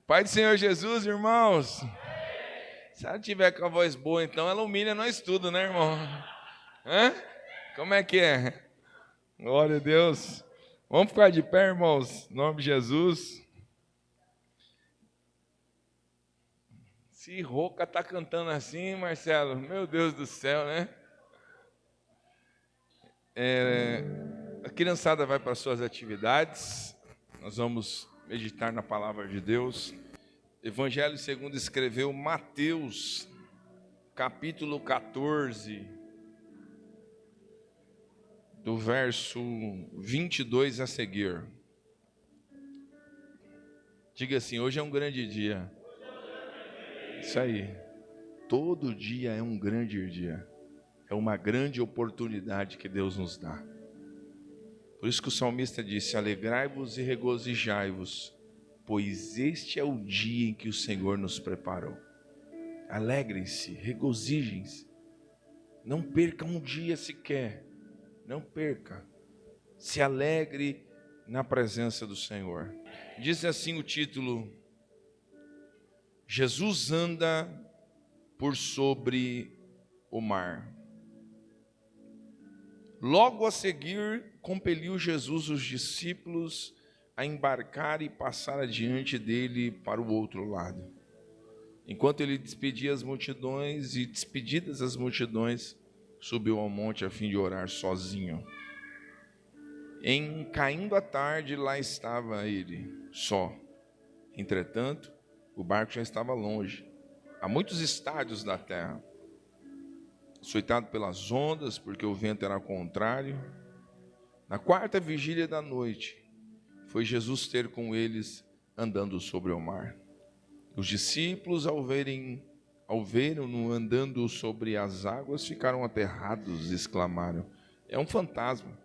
Pai do Senhor Jesus, irmãos. Se ela tiver com a voz boa, então ela humilha nós tudo, né, irmão? Hã? Como é que é? Glória a Deus. Vamos ficar de pé, irmãos, em nome de Jesus. Se Roca tá cantando assim, Marcelo, meu Deus do céu, né? A criançada vai para suas atividades. Nós vamos meditar na palavra de Deus. Evangelho segundo escreveu Mateus, capítulo 14, do verso 22 a seguir. Diga assim: hoje é um grande dia. Isso aí. Todo dia é um grande dia. É uma grande oportunidade que Deus nos dá. Por isso que o salmista disse: alegrai-vos e regozijai-vos, pois este é o dia em que o Senhor nos preparou. Alegrem-se, regozijem-se. Não perca um dia sequer. Não perca. Se alegre na presença do Senhor. Diz assim o título: Jesus anda por sobre o mar. Logo a seguir, compeliu Jesus os discípulos a embarcar e passar adiante dele para o outro lado. Enquanto ele despedia as multidões, e despedidas as multidões, subiu ao monte a fim de orar sozinho. Caindo a tarde, lá estava ele, só. Entretanto, o barco já estava longe, a muitos estádios da terra, açoitado pelas ondas, porque o vento era contrário. Na quarta vigília da noite, foi Jesus ter com eles andando sobre o mar. Os discípulos, ao verem-no andando sobre as águas, ficaram aterrados e exclamaram: é um fantasma.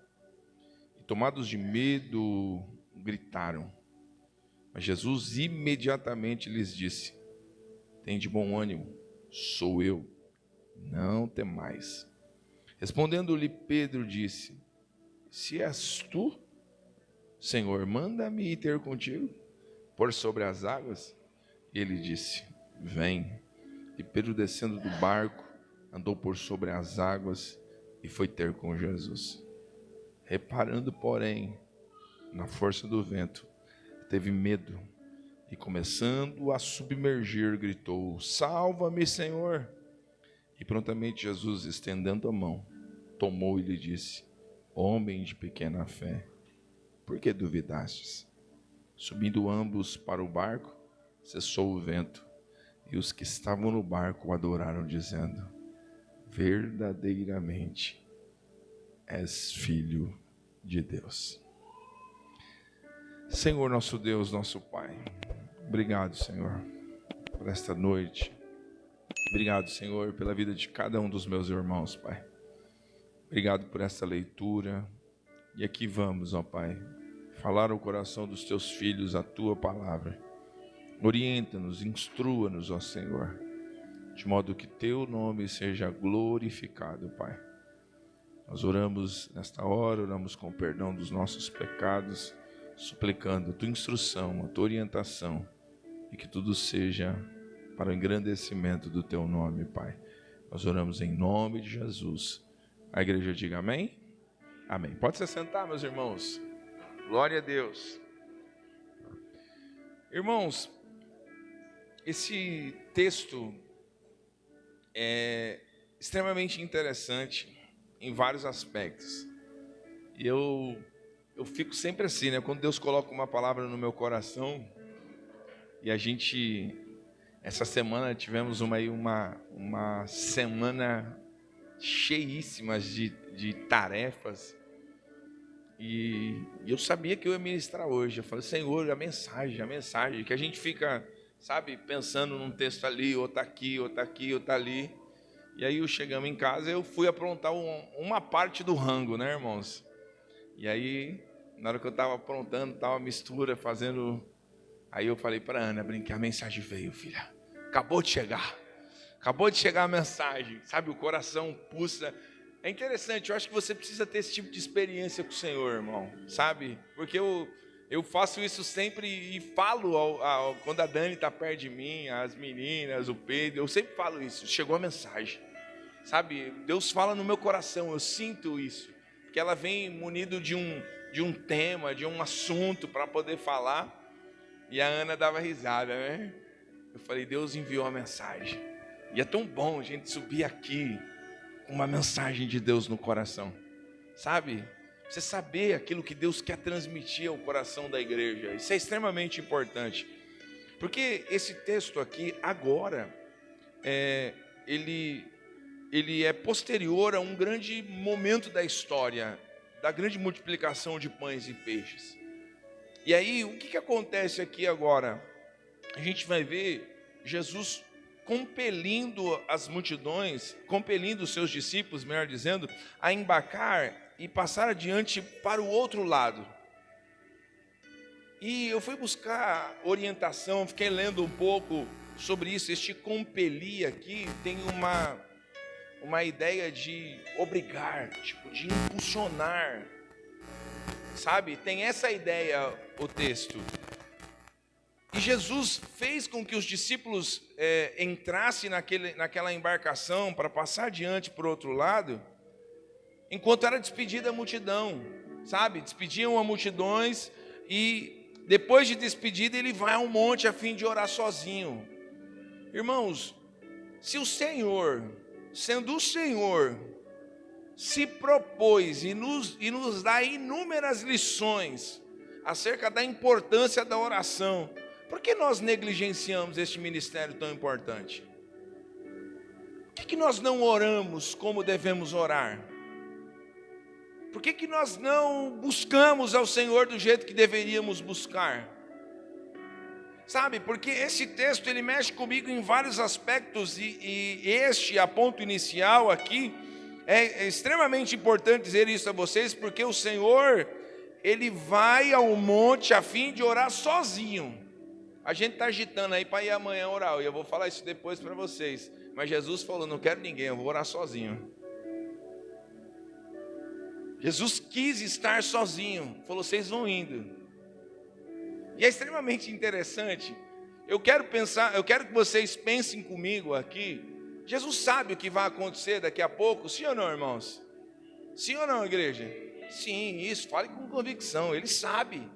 E tomados de medo, gritaram. Mas Jesus imediatamente lhes disse: tende bom ânimo, sou eu, não temais. Respondendo-lhe Pedro, disse: se és tu, Senhor, manda-me ir ter contigo, por sobre as águas. E ele disse: vem. E Pedro, descendo do barco, andou por sobre as águas e foi ter com Jesus. Reparando, porém, na força do vento, teve medo e, começando a submergir, gritou: salva-me, Senhor! E prontamente Jesus, estendendo a mão, tomou e lhe disse: homem de pequena fé, por que duvidastes? Subindo ambos para o barco, cessou o vento, e os que estavam no barco o adoraram, dizendo: verdadeiramente és filho de Deus. Senhor, nosso Deus, nosso Pai, obrigado, Senhor, por esta noite. Obrigado, Senhor, pela vida de cada um dos meus irmãos, Pai. Obrigado por esta leitura. E aqui vamos, ó Pai, falar ao coração dos teus filhos a tua palavra. Orienta-nos, instrua-nos, ó Senhor, de modo que teu nome seja glorificado, Pai. Nós oramos nesta hora, oramos com o perdão dos nossos pecados, suplicando a tua instrução, a tua orientação, e que tudo seja para o engrandecimento do teu nome, Pai. Nós oramos em nome de Jesus. A igreja diga amém? Amém. Pode se sentar, meus irmãos. Glória a Deus. Irmãos, esse texto é extremamente interessante em vários aspectos. E eu fico sempre assim, né? Quando Deus coloca uma palavra no meu coração, e essa semana tivemos uma semana cheíssima de tarefas, e eu sabia que eu ia ministrar hoje. Eu falei: Senhor, a mensagem, que a gente fica, sabe, pensando num texto ali, ou tá aqui, ou tá aqui, ou tá ali. E aí chegamos em casa, eu fui aprontar uma parte do rango, né, irmãos? E aí, na hora que eu estava aprontando, estava mistura, fazendo... Aí eu falei para a Ana, brinquei: a mensagem veio, filha. Acabou de chegar a mensagem. Sabe, o coração pulsa. É interessante, eu acho que você precisa ter esse tipo de experiência com o Senhor, irmão. Sabe? Porque eu Eu faço isso sempre e falo quando a Dani está perto de mim, as meninas, o Pedro, eu sempre falo isso. Chegou a mensagem, sabe? Deus fala no meu coração, eu sinto isso. Que ela vem munido de um tema, de um assunto para poder falar. E a Ana dava risada, né? Eu falei, Deus enviou a mensagem. E é tão bom a gente subir aqui com uma mensagem de Deus no coração, sabe? Você saber aquilo que Deus quer transmitir ao coração da igreja. Isso é extremamente importante. Porque esse texto aqui, agora, ele é posterior a um grande momento da história, da grande multiplicação de pães e peixes. E aí, o que acontece aqui agora? A gente vai ver Jesus compelindo as multidões, compelindo os seus discípulos, melhor dizendo, a embarcar e passar adiante para o outro lado. E eu fui buscar orientação, fiquei lendo um pouco sobre isso. Este compelir aqui tem uma ideia de obrigar, tipo, de impulsionar, sabe? Tem essa ideia o texto. E Jesus fez com que os discípulos entrassem naquela embarcação para passar adiante para o outro lado, enquanto era despedida a multidão, sabe? Despediam a multidões e depois de despedida ele vai ao monte a fim de orar sozinho. Irmãos, se o Senhor, sendo o Senhor, se propôs e nos dá inúmeras lições acerca da importância da oração, por que nós negligenciamos este ministério tão importante? Por que nós não oramos como devemos orar? Por que nós não buscamos ao Senhor do jeito que deveríamos buscar? Sabe, porque esse texto ele mexe comigo em vários aspectos e este, a ponto inicial aqui, é extremamente importante dizer isso a vocês, porque o Senhor, ele vai ao monte a fim de orar sozinho. A gente está agitando aí para ir amanhã orar, e eu vou falar isso depois para vocês. Mas Jesus falou, não quero ninguém, eu vou orar sozinho. Jesus quis estar sozinho, falou, vocês vão indo. E é extremamente interessante. Eu quero que vocês pensem comigo aqui. Jesus sabe o que vai acontecer daqui a pouco, sim ou não, irmãos? Sim ou não, igreja? Sim, isso, fale com convicção, ele sabe.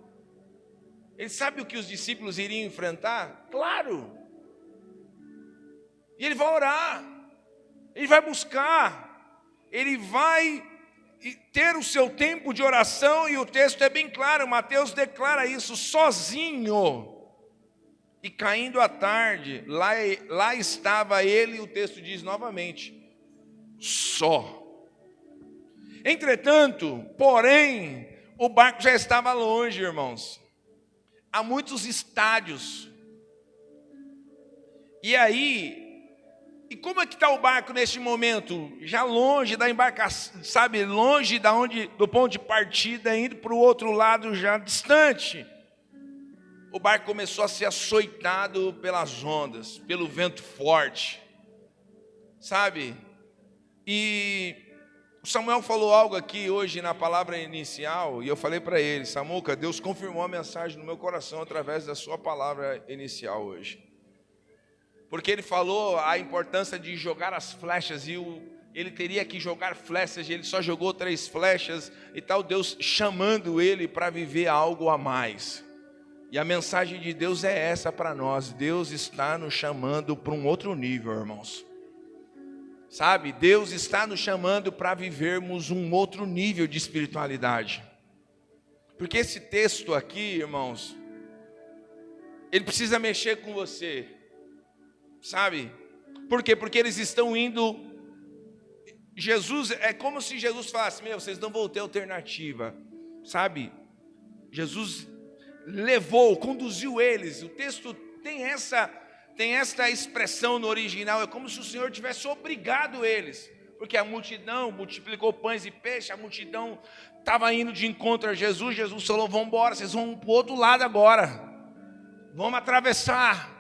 Ele sabe o que os discípulos iriam enfrentar? Claro. E ele vai orar, ele vai buscar, ele vai ter o seu tempo de oração, e o texto é bem claro, Mateus declara isso, sozinho. E caindo a tarde, lá estava ele, o texto diz novamente, só. Entretanto, porém, o barco já estava longe, irmãos. Há muitos estádios. E aí, e como é que está o barco neste momento? Já longe da embarcação, sabe? Longe do ponto de partida, indo para o outro lado, já distante. O barco começou a ser açoitado pelas ondas, pelo vento forte, sabe? E o Samuel falou algo aqui hoje na palavra inicial, e eu falei para ele, Samuca, Deus confirmou a mensagem no meu coração através da sua palavra inicial hoje. Porque ele falou a importância de jogar as flechas, e ele teria que jogar flechas, e ele só jogou 3 flechas, e tal, Deus chamando ele para viver algo a mais. E a mensagem de Deus é essa para nós, Deus está nos chamando para um outro nível, irmãos. Sabe, Deus está nos chamando para vivermos um outro nível de espiritualidade. Porque esse texto aqui, irmãos, ele precisa mexer com você. Sabe? Por quê? Porque eles estão indo. Jesus, é como se Jesus falasse, vocês não vão ter alternativa. Sabe? Jesus conduziu eles. O texto tem esta expressão no original, é como se o Senhor tivesse obrigado eles, porque a multidão multiplicou pães e peixes, a multidão estava indo de encontro a Jesus. Jesus falou, vamos embora, vocês vão para o outro lado agora, vamos atravessar.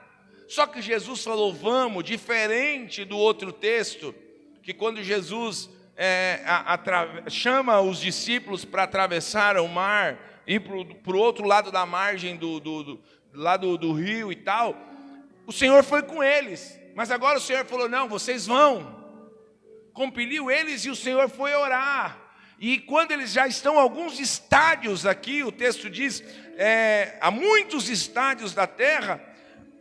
Só que Jesus falou, vamos, diferente do outro texto, que quando Jesus chama os discípulos para atravessar o mar, ir para o outro lado da margem do rio e tal. O Senhor foi com eles, mas agora o Senhor falou, não, vocês vão. Compeliu eles e o Senhor foi orar. E quando eles já estão a alguns estádios aqui, o texto diz, há muitos estádios da terra,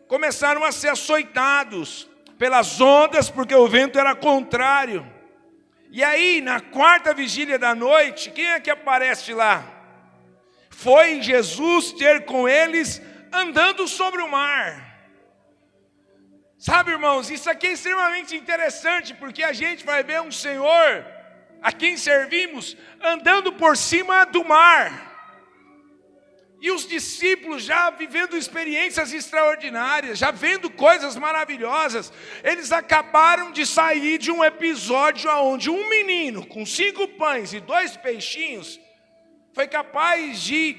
começaram a ser açoitados pelas ondas, porque o vento era contrário. E aí, na quarta vigília da noite, quem é que aparece lá? Foi Jesus ter com eles andando sobre o mar. Sabe, irmãos, isso aqui é extremamente interessante, porque a gente vai ver um Senhor a quem servimos andando por cima do mar. E os discípulos já vivendo experiências extraordinárias, já vendo coisas maravilhosas. Eles acabaram de sair de um episódio onde um menino com 5 pães e 2 peixinhos foi capaz de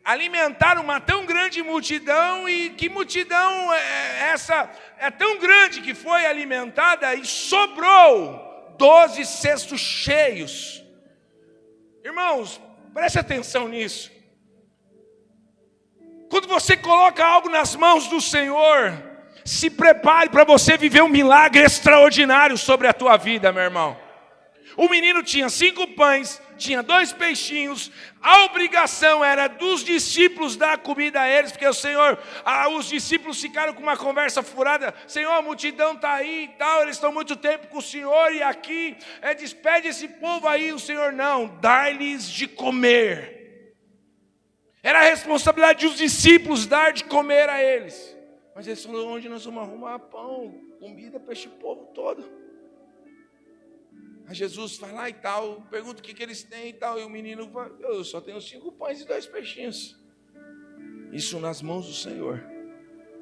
alimentar uma tão grande multidão. E que multidão essa é tão grande que foi alimentada e sobrou 12 cestos cheios. Irmãos, preste atenção nisso. Quando você coloca algo nas mãos do Senhor, se prepare para você viver um milagre extraordinário sobre a tua vida, meu irmão. O menino tinha 5 pães, tinha 2 peixinhos. A obrigação era dos discípulos dar comida a eles, porque o Senhor, os discípulos ficaram com uma conversa furada. Senhor, a multidão está aí e tal, eles estão muito tempo com o Senhor e aqui, despede esse povo aí. O Senhor, não, dá-lhes de comer. Era a responsabilidade dos discípulos dar de comer a eles. Mas eles falaram, onde nós vamos arrumar pão, comida para este povo todo? Aí Jesus vai lá e tal, pergunta o que eles têm e tal, e o menino fala, eu só tenho 5 pães e 2 peixinhos. Isso nas mãos do Senhor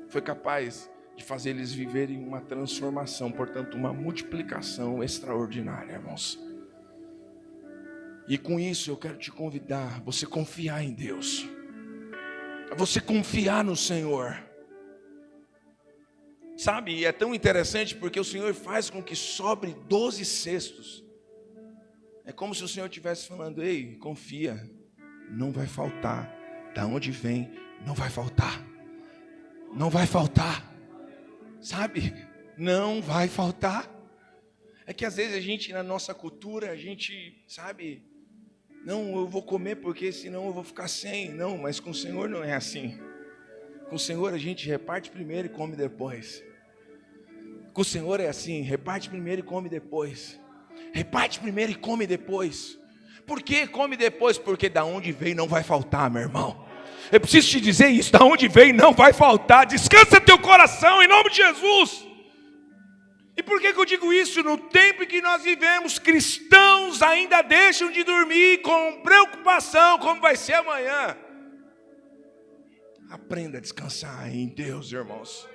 foi capaz de fazer eles viverem uma transformação, portanto uma multiplicação extraordinária, irmãos. E com isso eu quero te convidar, você confiar em Deus, você confiar no Senhor. Sabe, e é tão interessante porque o Senhor faz com que sobre 12 cestos. É como se o Senhor estivesse falando, ei, confia, não vai faltar. Da onde vem, não vai faltar. Não vai faltar. Sabe, não vai faltar. É que às vezes a gente, na nossa cultura, a gente, sabe, não, eu vou comer porque senão eu vou ficar sem. Não, mas com o Senhor não é assim. Com o Senhor a gente reparte primeiro e come depois. Com o Senhor é assim, reparte primeiro e come depois. Reparte primeiro e come depois. Por que come depois? Porque da onde veio não vai faltar, meu irmão. Eu preciso te dizer isso, da onde veio não vai faltar. Descansa teu coração em nome de Jesus. E por que eu digo isso? No tempo em que nós vivemos, cristãos ainda deixam de dormir com preocupação, como vai ser amanhã. Aprenda a descansar em Deus, irmãos.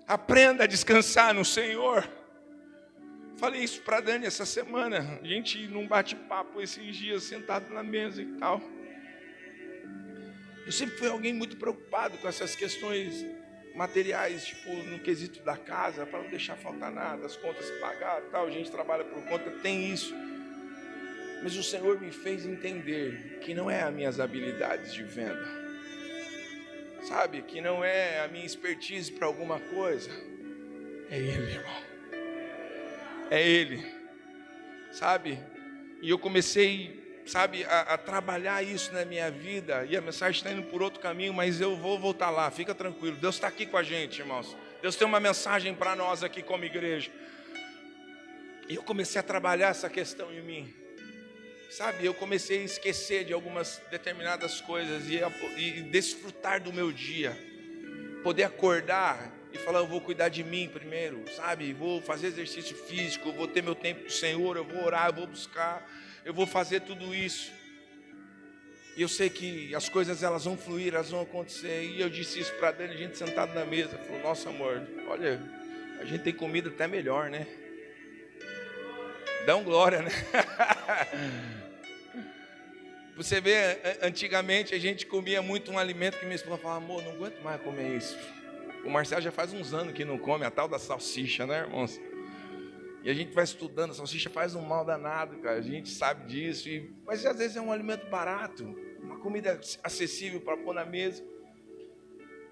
Aprenda a descansar no Senhor. Falei isso para a Dani essa semana. A gente num bate-papo esses dias, sentado na mesa e tal. Eu sempre fui alguém muito preocupado com essas questões materiais, tipo no quesito da casa, para não deixar faltar nada, as contas se pagar e tal. A gente trabalha por conta, tem isso. Mas o Senhor me fez entender que não é as minhas habilidades de venda. Sabe, que não é a minha expertise para alguma coisa. É Ele, irmão. É Ele. Sabe? E eu comecei, sabe, a trabalhar isso na minha vida. E a mensagem está indo por outro caminho, mas eu vou voltar lá, fica tranquilo. Deus está aqui com a gente, irmãos. Deus tem uma mensagem para nós aqui como igreja. E eu comecei a trabalhar essa questão em mim. Sabe, eu comecei a esquecer de algumas determinadas coisas e desfrutar do meu dia. Poder acordar e falar, eu vou cuidar de mim primeiro, sabe? Vou fazer exercício físico, vou ter meu tempo com o Senhor, eu vou orar, eu vou buscar, eu vou fazer tudo isso. E eu sei que as coisas elas vão fluir, elas vão acontecer. E eu disse isso para Dani, a gente sentado na mesa, falou, nossa amor, olha, a gente tem comida até melhor, né? Dá um glória, né? Você vê, antigamente a gente comia muito um alimento que minha esposa falava, amor, não aguento mais comer isso. O Marcelo já faz uns anos que não come a tal da salsicha, né, irmãos? E a gente vai estudando, a salsicha faz um mal danado, cara, a gente sabe disso. Mas às vezes é um alimento barato, uma comida acessível para pôr na mesa.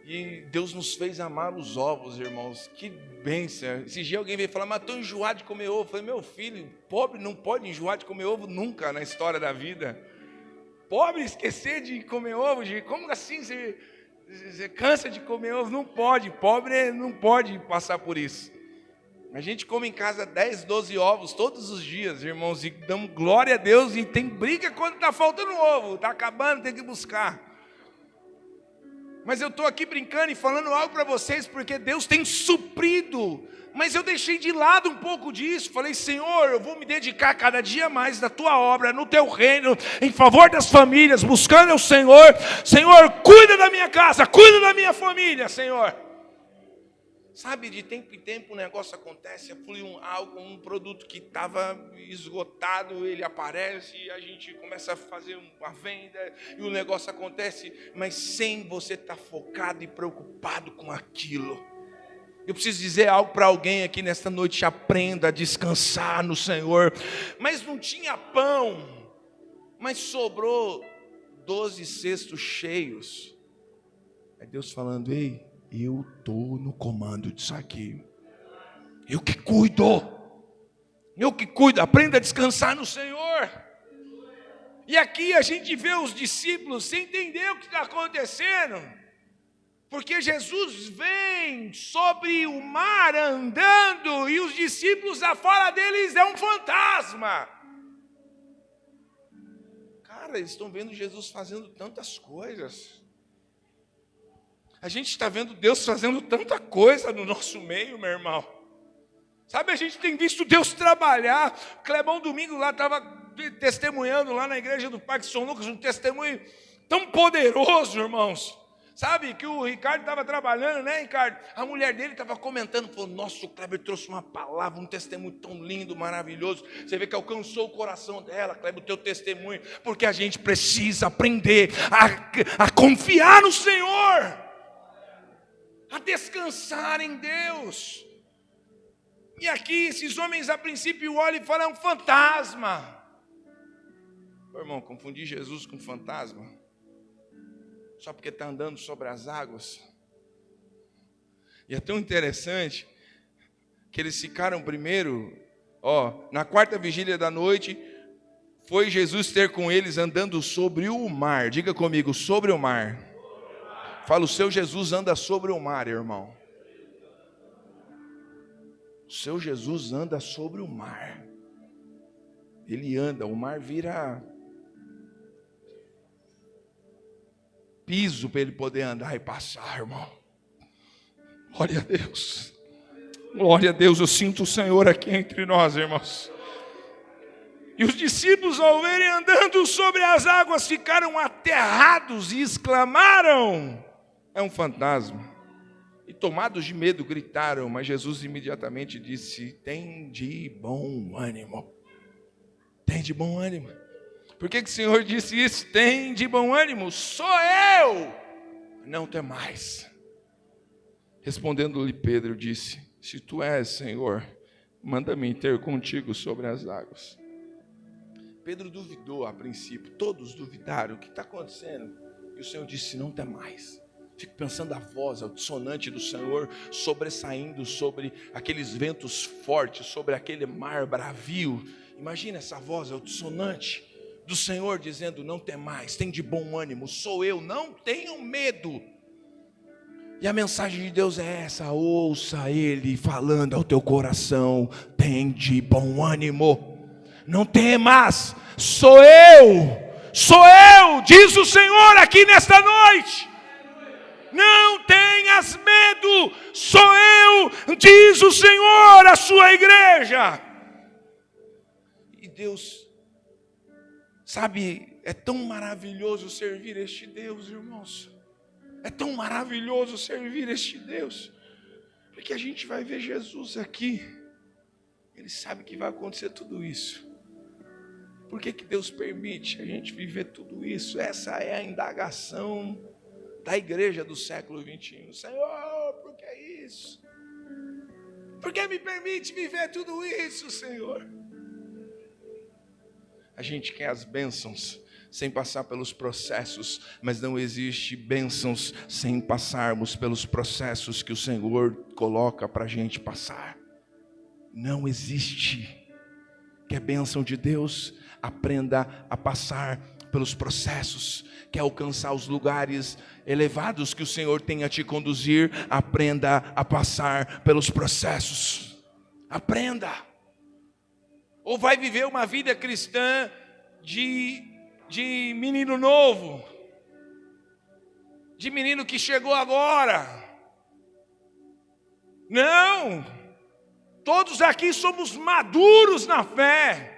E Deus nos fez amar os ovos, irmãos. Que bênção. Esse dia alguém veio falar, mas estou enjoado de comer ovo. Eu falei, meu filho, pobre não pode enjoar de comer ovo nunca na história da vida. Pobre esquecer de comer ovo, como assim você cansa de comer ovo? Não pode, pobre não pode passar por isso. A gente come em casa 10, 12 ovos todos os dias, irmãos, e damos glória a Deus, e tem briga quando está faltando ovo, está acabando, tem que buscar. Mas eu estou aqui brincando e falando algo para vocês, porque Deus tem suprido, mas eu deixei de lado um pouco disso. Falei, Senhor, eu vou me dedicar cada dia mais na Tua obra, no Teu reino, em favor das famílias, buscando o Senhor. Senhor, cuida da minha casa, cuida da minha família, Senhor. Sabe, de tempo em tempo um negócio acontece, flui um produto que estava esgotado, ele aparece e a gente começa a fazer uma venda e o negócio acontece, mas sem você estar focado e preocupado com aquilo. Eu preciso dizer algo para alguém aqui nesta noite: aprenda a descansar no Senhor. Mas não tinha pão, mas sobrou 12 cestos cheios. É Deus falando, ei, eu estou no comando disso aqui. Eu que cuido. Aprenda a descansar no Senhor. E aqui a gente vê os discípulos sem entender o que está acontecendo. Porque Jesus vem sobre o mar andando e os discípulos afora deles é um fantasma. Cara, eles estão vendo Jesus fazendo tantas coisas. A gente está vendo Deus fazendo tanta coisa no nosso meio, meu irmão. Sabe, a gente tem visto Deus trabalhar. Clebão domingo lá estava testemunhando lá na igreja do Parque São Lucas, um testemunho tão poderoso, irmãos. Sabe, que o Ricardo estava trabalhando, né, Ricardo? A mulher dele estava comentando, falou, nossa, o Kleber trouxe uma palavra, um testemunho tão lindo, maravilhoso. Você vê que alcançou o coração dela, Kleber, o teu testemunho. Porque a gente precisa aprender a confiar no Senhor, a descansar em Deus. E aqui, esses homens a princípio olham e falam, é um fantasma. Ô, irmão, confundir Jesus com fantasma? Só porque está andando sobre as águas. E é tão interessante que eles ficaram primeiro, na quarta vigília da noite, foi Jesus ter com eles andando sobre o mar. Diga comigo, sobre o mar. Fala, o seu Jesus anda sobre o mar, irmão. O seu Jesus anda sobre o mar. Ele anda, o mar vira piso para ele poder andar e passar, irmão. Glória a Deus. Glória a Deus, eu sinto o Senhor aqui entre nós, irmãos. E os discípulos, ao verem andando sobre as águas, ficaram aterrados e exclamaram, é um fantasma. E tomados de medo, gritaram, mas Jesus imediatamente disse, tem de bom ânimo. Tem de bom ânimo. Por que o Senhor disse isso? Tem de bom ânimo, sou eu, não temais. Respondendo-lhe Pedro, disse, se tu és, Senhor, manda-me ter contigo sobre as águas. Pedro duvidou a princípio, todos duvidaram, o que está acontecendo? E o Senhor disse, não temais. Fico pensando a voz dissonante do Senhor sobressaindo sobre aqueles ventos fortes, sobre aquele mar bravio. Imagina essa voz dissonante do Senhor dizendo, não temais, tem de bom ânimo, sou eu, não tenham medo. E a mensagem de Deus é essa, ouça Ele falando ao teu coração, tem de bom ânimo, não temas, sou eu, diz o Senhor aqui nesta noite. Não tenhas medo, sou eu, diz o Senhor à sua igreja. E Deus, sabe, é tão maravilhoso servir este Deus, irmãos. É tão maravilhoso servir este Deus. Porque a gente vai ver Jesus aqui. Ele sabe que vai acontecer tudo isso. Por que Deus permite a gente viver tudo isso? Essa é a indagação da igreja do século 21. Senhor, por que isso? Por que me permite viver tudo isso, Senhor? A gente quer as bênçãos sem passar pelos processos, mas não existe bênçãos sem passarmos pelos processos que o Senhor coloca para a gente passar. Não existe. Quer bênção de Deus? Aprenda a passar pelos processos. Quer alcançar os lugares elevados que o Senhor tem a te conduzir? Aprenda a passar pelos processos. Aprenda. Ou vai viver uma vida cristã de menino novo, de menino que chegou agora. Não, todos aqui somos maduros na fé.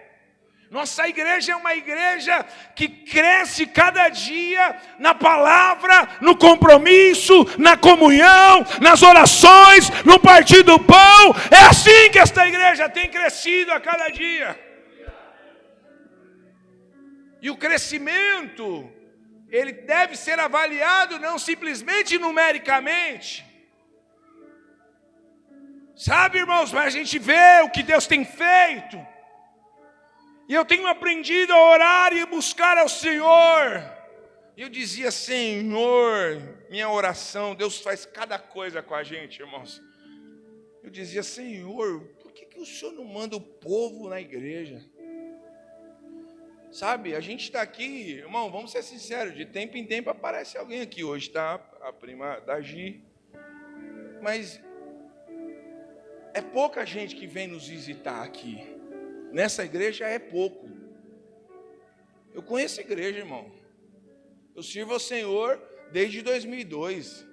Nossa igreja é uma igreja que cresce cada dia na palavra, no compromisso, na comunhão, nas orações, no partir do pão. É assim que esta igreja tem crescido a cada dia. E o crescimento, ele deve ser avaliado não simplesmente numericamente. Sabe, irmãos, mas a gente vê o que Deus tem feito. E eu tenho aprendido a orar e buscar ao Senhor. E eu dizia, Senhor, minha oração, Deus faz cada coisa com a gente, irmãos. Eu dizia, Senhor, por que o Senhor não manda o povo na igreja? Sabe, a gente está aqui, irmão, vamos ser sinceros, de tempo em tempo aparece alguém aqui. Hoje está a prima da Gi. Mas é pouca gente que vem nos visitar aqui. Nessa igreja é pouco. Eu conheço a igreja, irmão. Eu sirvo ao Senhor desde 2002.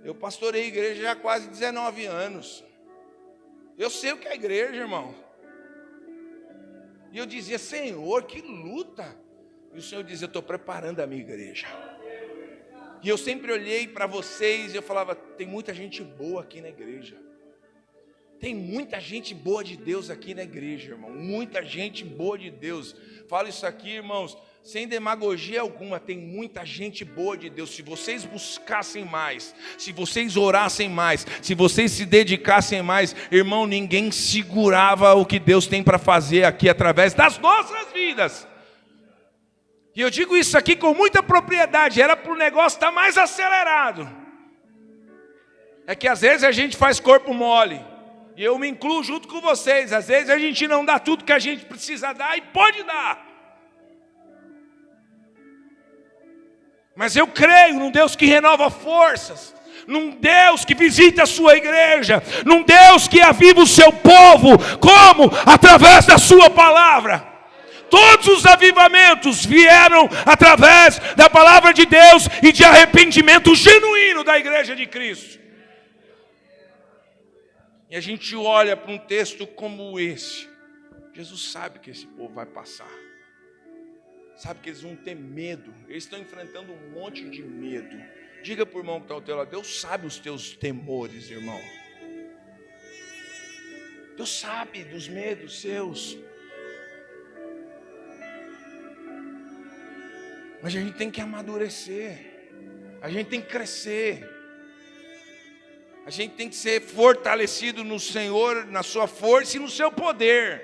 Eu pastorei a igreja já há quase 19 anos. Eu sei o que é a igreja, irmão. E eu dizia, Senhor, que luta. E o Senhor dizia, eu estou preparando a minha igreja. E eu sempre olhei para vocês e eu falava, tem muita gente boa aqui na igreja. Tem muita gente boa de Deus aqui na igreja, irmão. Muita gente boa de Deus. Falo isso aqui, irmãos, sem demagogia alguma. Tem muita gente boa de Deus. Se vocês buscassem mais, se vocês orassem mais, se vocês se dedicassem mais, irmão, ninguém segurava o que Deus tem para fazer aqui através das nossas vidas. E eu digo isso aqui com muita propriedade. Era para o negócio estar mais acelerado. É que às vezes a gente faz corpo mole. E eu me incluo junto com vocês. Às vezes a gente não dá tudo que a gente precisa dar e pode dar. Mas eu creio num Deus que renova forças. Num Deus que visita a sua igreja. Num Deus que aviva o seu povo. Como? Através da sua palavra. Todos os avivamentos vieram através da palavra de Deus e de arrependimento genuíno da igreja de Cristo. E a gente olha para um texto como esse. Jesus sabe que esse povo vai passar. Sabe que eles vão ter medo. Eles estão enfrentando um monte de medo. Diga para o irmão que está ao teu lado, Deus sabe os teus temores, irmão. Deus sabe dos medos seus. Mas a gente tem que amadurecer. A gente tem que crescer. A gente tem que ser fortalecido no Senhor, na sua força e no seu poder.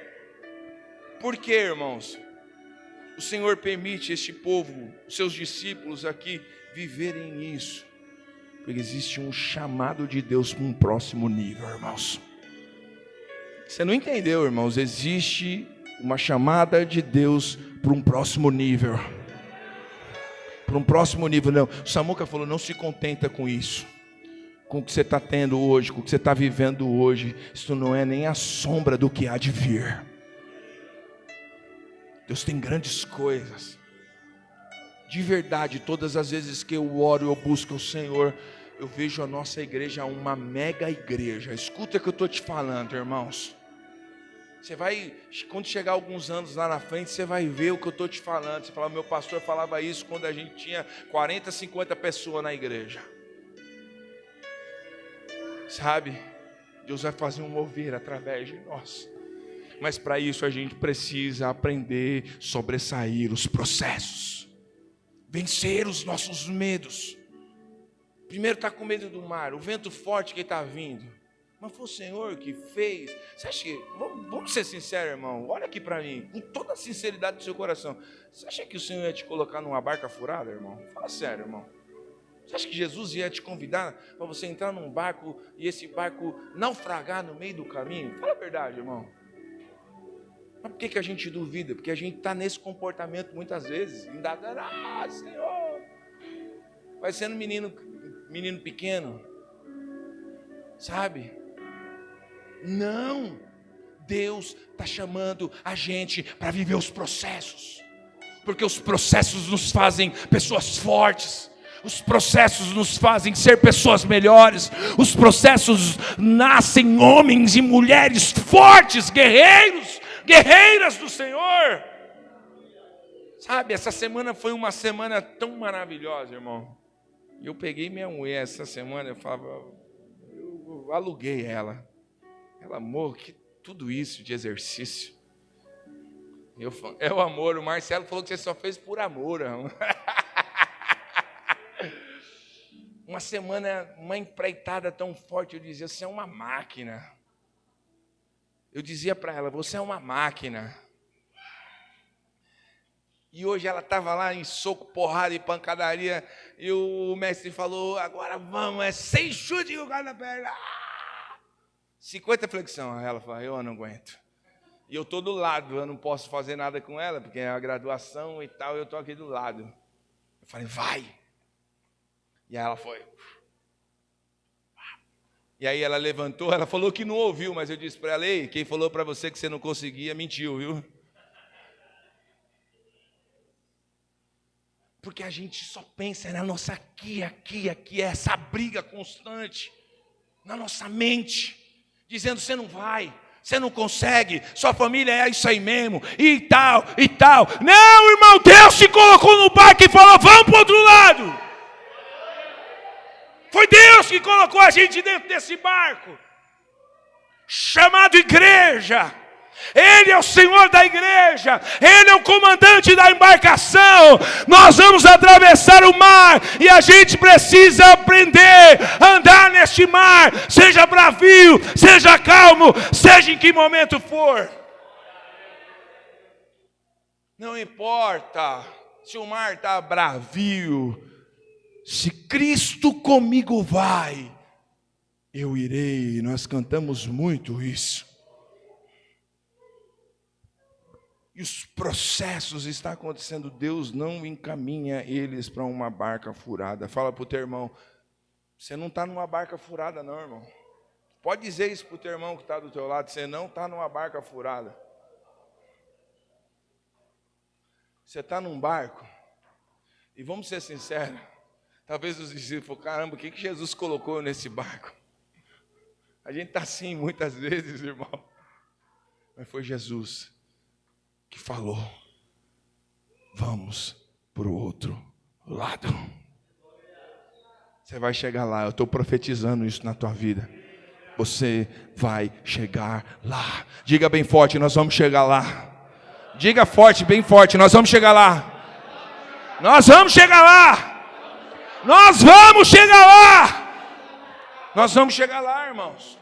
Por quê, irmãos? O Senhor permite este povo, os seus discípulos aqui, viverem isso. Porque existe um chamado de Deus para um próximo nível, irmãos. Você não entendeu, irmãos? Existe uma chamada de Deus para um próximo nível. Para um próximo nível, não. O Samuca falou, não se contenta com isso. Com o que você está tendo hoje, com o que você está vivendo hoje, isso não é nem a sombra do que há de vir. Deus tem grandes coisas. De verdade, todas as vezes que eu oro, eu busco o Senhor, eu vejo a nossa igreja uma mega igreja. Escuta o que eu estou te falando, irmãos. Você vai, quando chegar alguns anos lá na frente, você vai ver o que eu estou te falando. Você fala, meu pastor falava isso quando a gente tinha 40, 50 pessoas na igreja. Sabe, Deus vai fazer um mover através de nós. Mas para isso a gente precisa aprender a sobressair os processos. Vencer os nossos medos. Primeiro está com medo do mar, o vento forte que está vindo. Mas foi o Senhor que fez. Você acha que, vamos ser sinceros, irmão, olha aqui para mim, com toda a sinceridade do seu coração, você acha que o Senhor ia te colocar numa barca furada, irmão? Fala sério, irmão. Você acha que Jesus ia te convidar para você entrar num barco e esse barco naufragar no meio do caminho? Fala a verdade, irmão. Mas por que a gente duvida? Porque a gente está nesse comportamento muitas vezes, indagando, Senhor, vai sendo menino pequeno, sabe? Não, Deus está chamando a gente para viver os processos, porque os processos nos fazem pessoas fortes, os processos nos fazem ser pessoas melhores, os processos nascem homens e mulheres fortes, guerreiras do Senhor. Sabe, essa semana foi uma semana tão maravilhosa, irmão. Eu peguei minha mulher essa semana, eu aluguei ela. Ela, amor, que tudo isso de exercício. É o amor, o Marcelo falou que você só fez por amor. Uma semana, uma empreitada tão forte, eu dizia, você é uma máquina. Eu dizia para ela, você é uma máquina. E hoje ela estava lá em soco, porrada e pancadaria, e o mestre falou, agora vamos, 100 chutes com cada perna. 50 flexão. Aí ela falou, eu não aguento. E eu estou do lado, eu não posso fazer nada com ela, porque é a graduação e tal, eu estou aqui do lado. Eu falei, vai. E aí ela foi. E aí ela levantou, ela falou que não ouviu, mas eu disse para ela, ei, quem falou para você que você não conseguia, mentiu, viu? Porque a gente só pensa na nossa aqui, essa briga constante, na nossa mente, dizendo, você não vai, você não consegue, sua família é isso aí mesmo, e tal. Não, irmão, Deus te colocou no barco e falou, vamos para o outro lado. Foi Deus que colocou a gente dentro desse barco, chamado igreja. Ele é o Senhor da igreja, Ele é o comandante da embarcação. Nós vamos atravessar o mar e a gente precisa aprender a andar neste mar, seja bravio, seja calmo, seja em que momento for. Não importa se o mar está bravio, se Cristo comigo vai, eu irei. Nós cantamos muito isso. E os processos estão acontecendo, Deus não encaminha eles para uma barca furada. Fala para o teu irmão, você não está numa barca furada não, irmão. Pode dizer isso para o teu irmão que está do teu lado, você não está numa barca furada. Você está num barco, e vamos ser sinceros, talvez os discípulos falem, caramba, o que Jesus colocou nesse barco? A gente está assim muitas vezes, irmão. Mas foi Jesus que falou, vamos para o outro lado. Você vai chegar lá, eu estou profetizando isso na tua vida. Você vai chegar lá. Diga bem forte, nós vamos chegar lá. Diga forte, bem forte, nós vamos chegar lá. Nós vamos chegar lá. Nós vamos chegar lá. Nós vamos chegar lá, irmãos.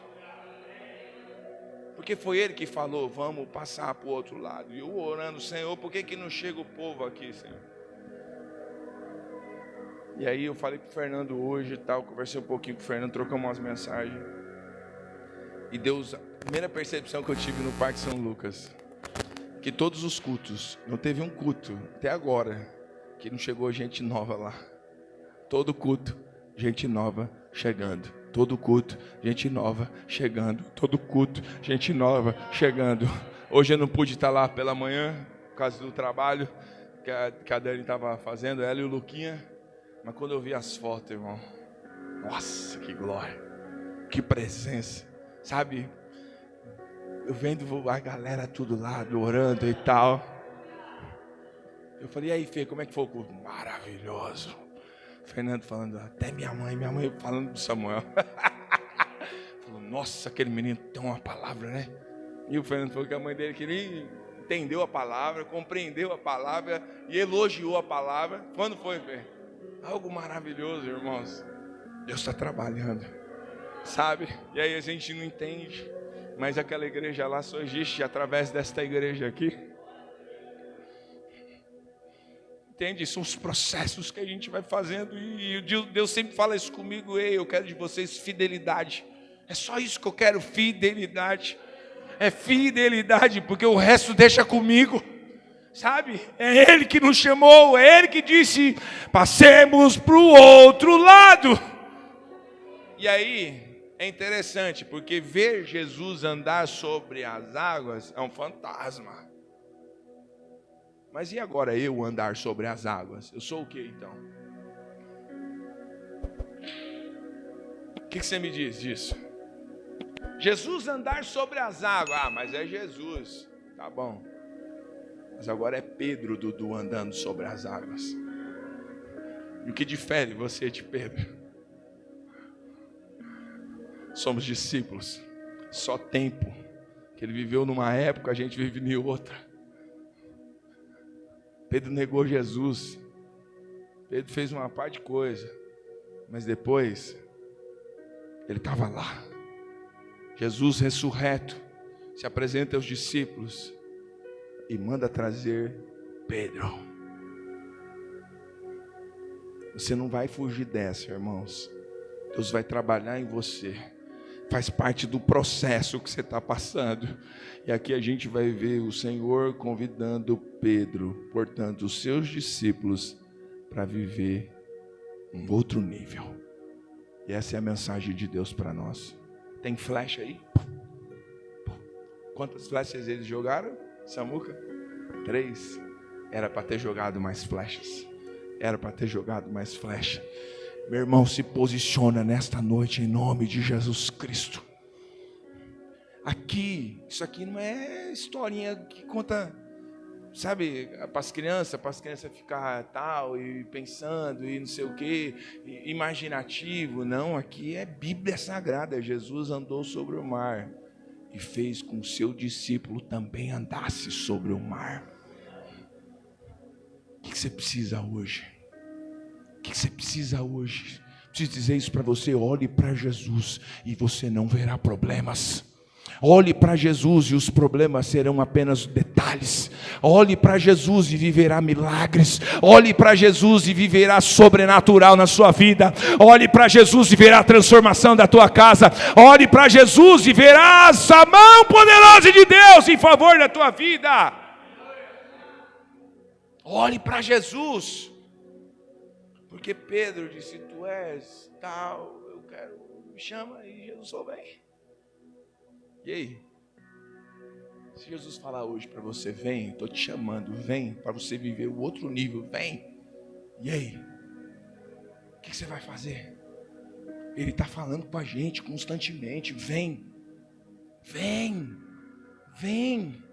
Porque foi Ele que falou, vamos passar para o outro lado. E eu orando, Senhor, por que não chega o povo aqui, Senhor? E aí eu falei para o Fernando hoje e tal, conversei um pouquinho com o Fernando, trocamos umas mensagens. E Deus, a primeira percepção que eu tive no Parque São Lucas, que todos os cultos, não teve um culto até agora, que não chegou gente nova lá. Todo culto, gente nova chegando. Todo culto, gente nova chegando. Todo culto, gente nova chegando. Hoje eu não pude estar lá pela manhã, por causa do trabalho que a Dani estava fazendo, ela e o Luquinha. Mas quando eu vi as fotos, irmão, nossa, que glória, que presença, sabe? Eu vendo a galera tudo lá, orando e tal. Eu falei, e aí, Fê, como é que foi o culto? Maravilhoso. Fernando falando, até minha mãe falando do Samuel. Falou, nossa, aquele menino tem uma palavra, né? E o Fernando falou que a mãe dele queria, entendeu a palavra, compreendeu a palavra e elogiou a palavra. Quando foi, Fê? Algo maravilhoso, irmãos. Deus está trabalhando. sabe? E aí a gente não entende, mas aquela igreja lá só existe através desta igreja aqui. Entende? São os processos que a gente vai fazendo, e Deus sempre fala isso comigo: ei, eu quero de vocês fidelidade. É só isso que eu quero, fidelidade. É fidelidade, porque o resto deixa comigo, sabe? É Ele que nos chamou, é Ele que disse: passemos para o outro lado. E aí, é interessante, porque ver Jesus andar sobre as águas é um fantasma. Mas e agora eu andar sobre as águas? Eu sou o que então? O que você me diz disso? Jesus andar sobre as águas. Ah, mas é Jesus. Tá bom. Mas agora é Pedro, Dudu, andando sobre as águas. E o que difere você de Pedro? Somos discípulos. Só tempo. Que ele viveu numa época, a gente vive em outra. Pedro negou Jesus. Pedro fez uma par de coisa. Mas depois, ele estava lá. Jesus ressurreto se apresenta aos discípulos e manda trazer Pedro. Você não vai fugir dessa, irmãos. Deus vai trabalhar em você. Faz parte do processo que você está passando. E aqui a gente vai ver o Senhor convidando Pedro, portanto, os seus discípulos, para viver um outro nível. E essa é a mensagem de Deus para nós. Tem flecha aí? Quantas flechas eles jogaram, Samuca? 3. Era para ter jogado mais flechas. Era para ter jogado mais flecha. Meu irmão, se posiciona nesta noite em nome de Jesus Cristo. Aqui, isso aqui não é historinha que conta, sabe, para as crianças ficar tal e pensando e não sei o que, imaginativo. Não, aqui é Bíblia Sagrada. Jesus andou sobre o mar e fez com que o seu discípulo também andasse sobre o mar. O que você precisa hoje? O que você precisa hoje? Preciso dizer isso para você: olhe para Jesus e você não verá problemas. Olhe para Jesus e os problemas serão apenas detalhes. Olhe para Jesus e viverá milagres. Olhe para Jesus e viverá sobrenatural na sua vida. Olhe para Jesus e verá a transformação da tua casa. Olhe para Jesus e verás a mão poderosa de Deus em favor da tua vida. Olhe para Jesus. Porque Pedro disse: tu és tal, eu quero, me chama. E Jesus falou: vem. E aí? Se Jesus falar hoje para você: vem, estou te chamando, vem, para você viver o outro nível, vem. E aí? O que você vai fazer? Ele está falando com a gente constantemente: vem, vem, vem,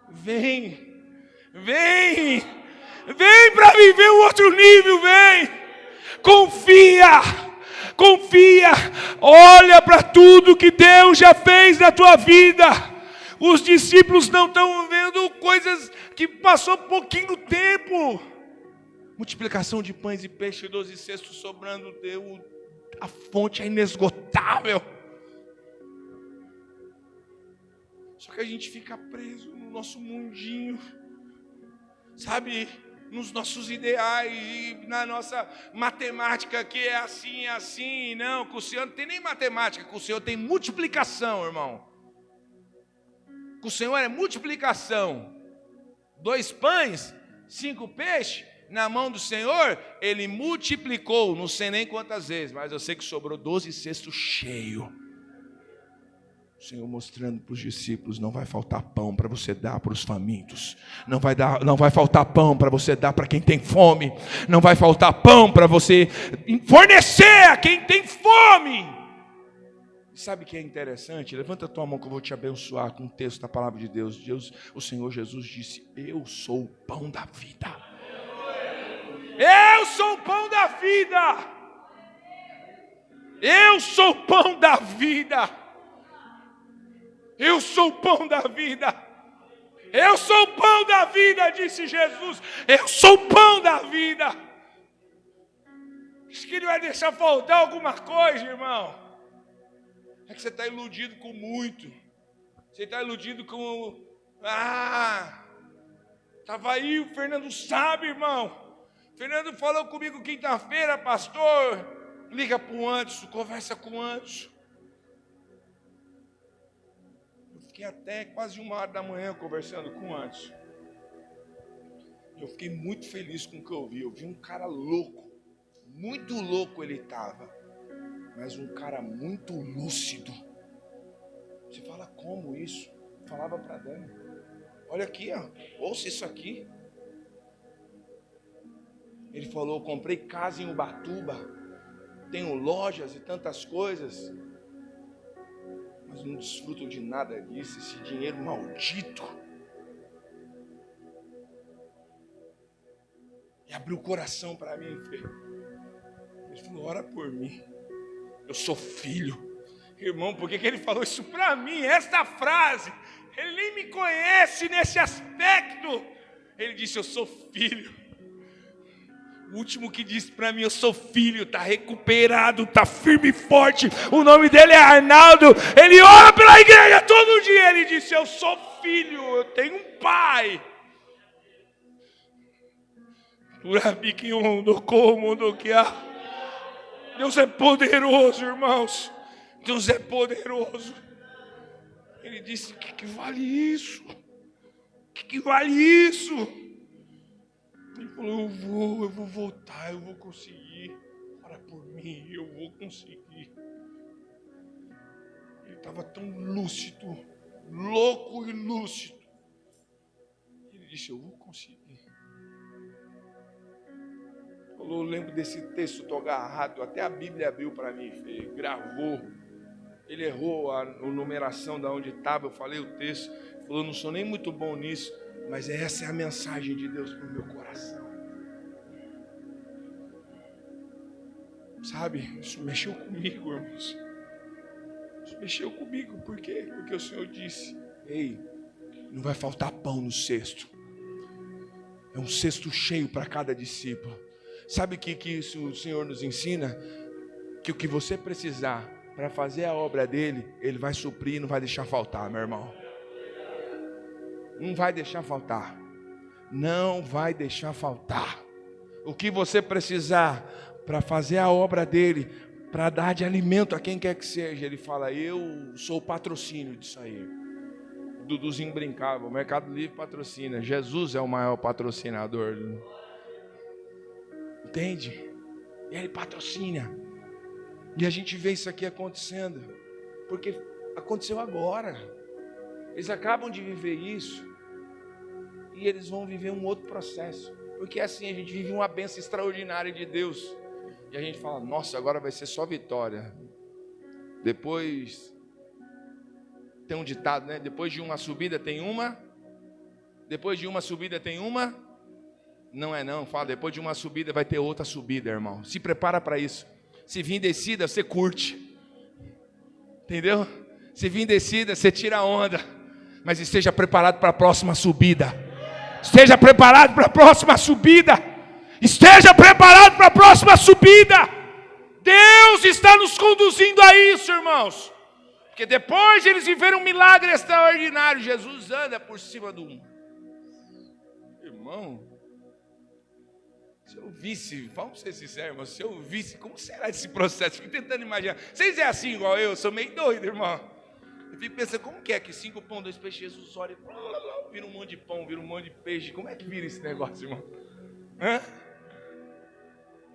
vem, vem, vem para viver o outro nível, vem, confia. Confia, olha para tudo que Deus já fez na tua vida. Os discípulos não estão vendo coisas que passou pouquinho tempo. Multiplicação de pães e peixes, 12 cestos sobrando, a fonte é inesgotável. Só que a gente fica preso no nosso mundinho, sabe? Nos nossos ideais e na nossa matemática, que é assim. Não, com o Senhor não tem nem matemática, com o Senhor tem multiplicação, irmão. Com o Senhor é multiplicação. 2 pães, 5 peixes, na mão do Senhor, Ele multiplicou, não sei nem quantas vezes, mas eu sei que sobrou 12 cestos cheios. O Senhor mostrando para os discípulos: não vai faltar pão para você dar para os famintos. Não vai faltar pão para você dar para quem tem fome. Não vai faltar pão para você fornecer a quem tem fome. Sabe o que é interessante? Levanta a tua mão que eu vou te abençoar com um texto da palavra de Deus. O Senhor Jesus disse: eu sou o pão da vida. Eu sou o pão da vida. Eu sou o pão da vida. Eu sou o pão da vida. Eu sou o pão da vida, disse Jesus. Eu sou o pão da vida. Diz que Ele vai deixar faltar alguma coisa, irmão. É que você está iludido com muito. Você está iludido com... Estava aí, o Fernando sabe, irmão. O Fernando falou comigo quinta-feira, pastor. Liga para o Anderson, conversa com o Anderson. Eu fiquei até quase 1h da manhã conversando com o Anderson. Eu fiquei muito feliz com o que eu vi. Eu vi um cara louco. Muito louco ele estava. Mas um cara muito lúcido. Você fala, como isso? Eu falava para Dani. Olha aqui, ó. Ouça isso aqui. Ele falou, comprei casa em Ubatuba. Tenho lojas e tantas coisas. Mas não desfruto de nada disso. Esse dinheiro maldito. E abriu o coração para mim, Fê. Ele falou, ora por mim. Eu sou filho. Irmão, por que ele falou isso para mim? Esta frase. Ele nem me conhece nesse aspecto. Ele disse, eu sou filho. O último que disse para mim, eu sou filho, está recuperado, está firme e forte. O nome dele é Arnaldo. Ele ora pela igreja todo dia. Ele disse, eu sou filho, eu tenho um pai. Deus é poderoso, irmãos. Deus é poderoso. Ele disse, o que vale isso? O que vale isso? Ele falou, eu vou voltar, eu vou conseguir. Ora por mim, eu vou conseguir. Ele estava tão lúcido, louco e lúcido. Ele disse, eu vou conseguir. Eu lembro desse texto, estou agarrado, até a Bíblia abriu para mim, ele gravou. Ele errou a numeração de onde estava, eu falei o texto. Ele falou, não sou nem muito bom nisso, mas essa é a mensagem de Deus para o meu coração. Sabe, isso mexeu comigo, irmãos. Isso mexeu comigo, por quê? Porque o Senhor disse, ei, não vai faltar pão no cesto. É um cesto cheio para cada discípulo. Sabe o que o Senhor nos ensina? Que o que você precisar para fazer a obra dele, ele vai suprir e não vai deixar faltar, meu irmão. Não vai deixar faltar. Não vai deixar faltar. O que você precisar para fazer a obra dele, para dar de alimento a quem quer que seja, ele fala, eu sou o patrocínio disso aí. O Duduzinho brincava, o Mercado Livre patrocina, Jesus é o maior patrocinador. Entende? E ele patrocina. E a gente vê isso aqui acontecendo, porque aconteceu agora. Eles acabam de viver isso, e eles vão viver um outro processo. Porque assim, a gente vive uma bênção extraordinária de Deus. E a gente fala, nossa, agora vai ser só vitória. Depois, tem um ditado, né? Depois de uma subida tem uma. Depois de uma subida tem uma. Não é não, fala, depois de uma subida vai ter outra subida, irmão. Se prepara para isso. Se vir descida, você curte. Entendeu? Se vir descida, você tira a onda. Mas esteja preparado para a próxima subida. Esteja preparado para a próxima subida. Esteja preparado para a próxima subida. Deus está nos conduzindo a isso, irmãos. Porque depois de eles viveram um milagre extraordinário, Jesus anda por cima do... Irmão, se eu visse, vamos ser sinceros, irmão, se eu visse, como será esse processo? Fico tentando imaginar. Vocês é assim igual eu sou meio doido, irmão. Eu fico pensando, como que é que 5 pão, 2 peixes, Jesus olha e vira um monte de pão, vira um monte de peixe. Como é que vira esse negócio, irmão? Hã?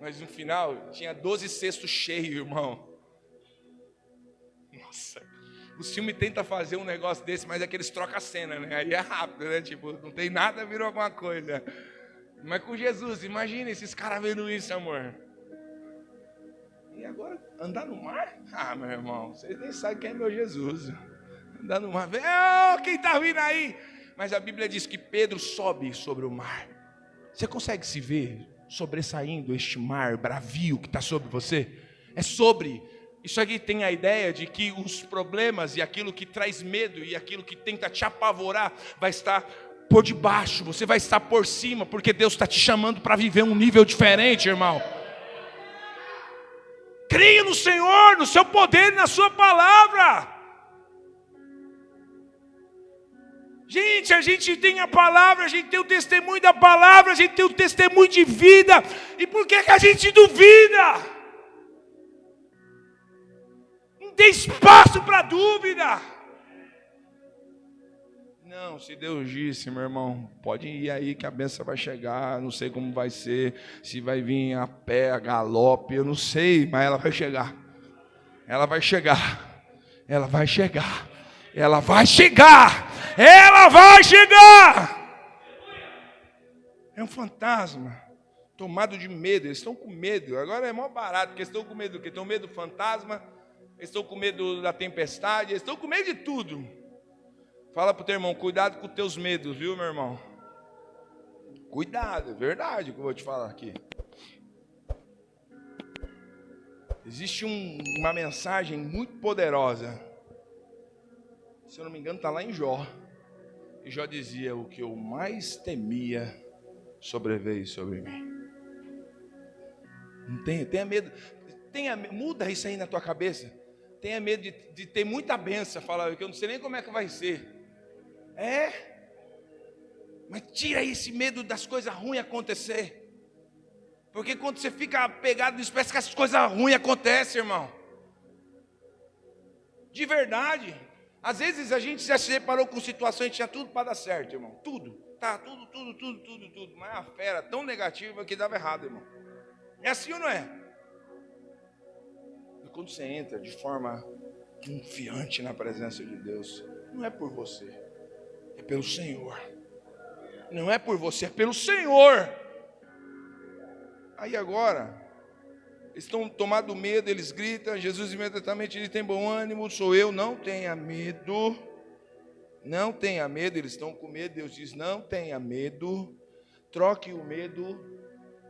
Mas no final, tinha 12 cestos cheios, irmão. Nossa, o filme tenta fazer um negócio desse, mas é que eles trocam a cena, né? Aí é rápido, né? Tipo, não tem nada, virou alguma coisa. Mas com Jesus, imagina esses caras vendo isso, amor. E agora, andar no mar? Ah, meu irmão, vocês nem sabem quem é meu Jesus. Andar no mar, quem está vindo aí? Mas a Bíblia diz que Pedro sobe sobre o mar. Você consegue se ver sobressaindo este mar bravio que está sobre você? É sobre. Isso aqui tem a ideia de que os problemas e aquilo que traz medo e aquilo que tenta te apavorar vai estar por debaixo, você vai estar por cima, porque Deus está te chamando para viver um nível diferente, irmão. Creia no Senhor, no seu poder e na sua palavra. Gente, a gente tem a palavra, a gente tem o testemunho da palavra, a gente tem o testemunho de vida. E por que a gente duvida? Não tem espaço para dúvida. Não, se Deus disse, meu irmão, pode ir aí que a bênção vai chegar. Não sei como vai ser, se vai vir a pé, a galope, eu não sei, mas ela vai chegar. Ela vai chegar. Ela vai chegar. Ela vai chegar. Ela vai chegar. É um fantasma tomado de medo. Eles estão com medo. Agora é mó barato, porque eles estão com medo do quê? Estão com medo do fantasma, eles estão com medo da tempestade, eles estão com medo de tudo. Fala para o teu irmão, cuidado com os teus medos, viu, meu irmão? Cuidado, é verdade o que eu vou te falar aqui. Existe uma mensagem muito poderosa. Se eu não me engano, está lá em Jó. E Jó dizia: o que eu mais temia sobreveio sobre mim. Não tenha medo. Muda isso aí na tua cabeça. Tenha medo de ter muita bênção. Fala que eu não sei nem como é que vai ser. Mas tira esse medo das coisas ruins acontecer. Porque quando você fica pegado nisso, parece que as coisas ruins acontecem, irmão. De verdade. Às vezes a gente já se deparou com situações que tinha tudo para dar certo, irmão. Tudo. Tá, tudo. Mas é uma fera tão negativa que dava errado, irmão. É assim ou não é? E quando você entra de forma confiante na presença de Deus, não é por você, é pelo Senhor. Não é por você, é pelo Senhor. Aí agora, eles estão tomados medo, eles gritam, Jesus imediatamente diz: tem bom ânimo, sou eu, não tenha medo. Não tenha medo, eles estão com medo. Deus diz: não tenha medo. Troque o medo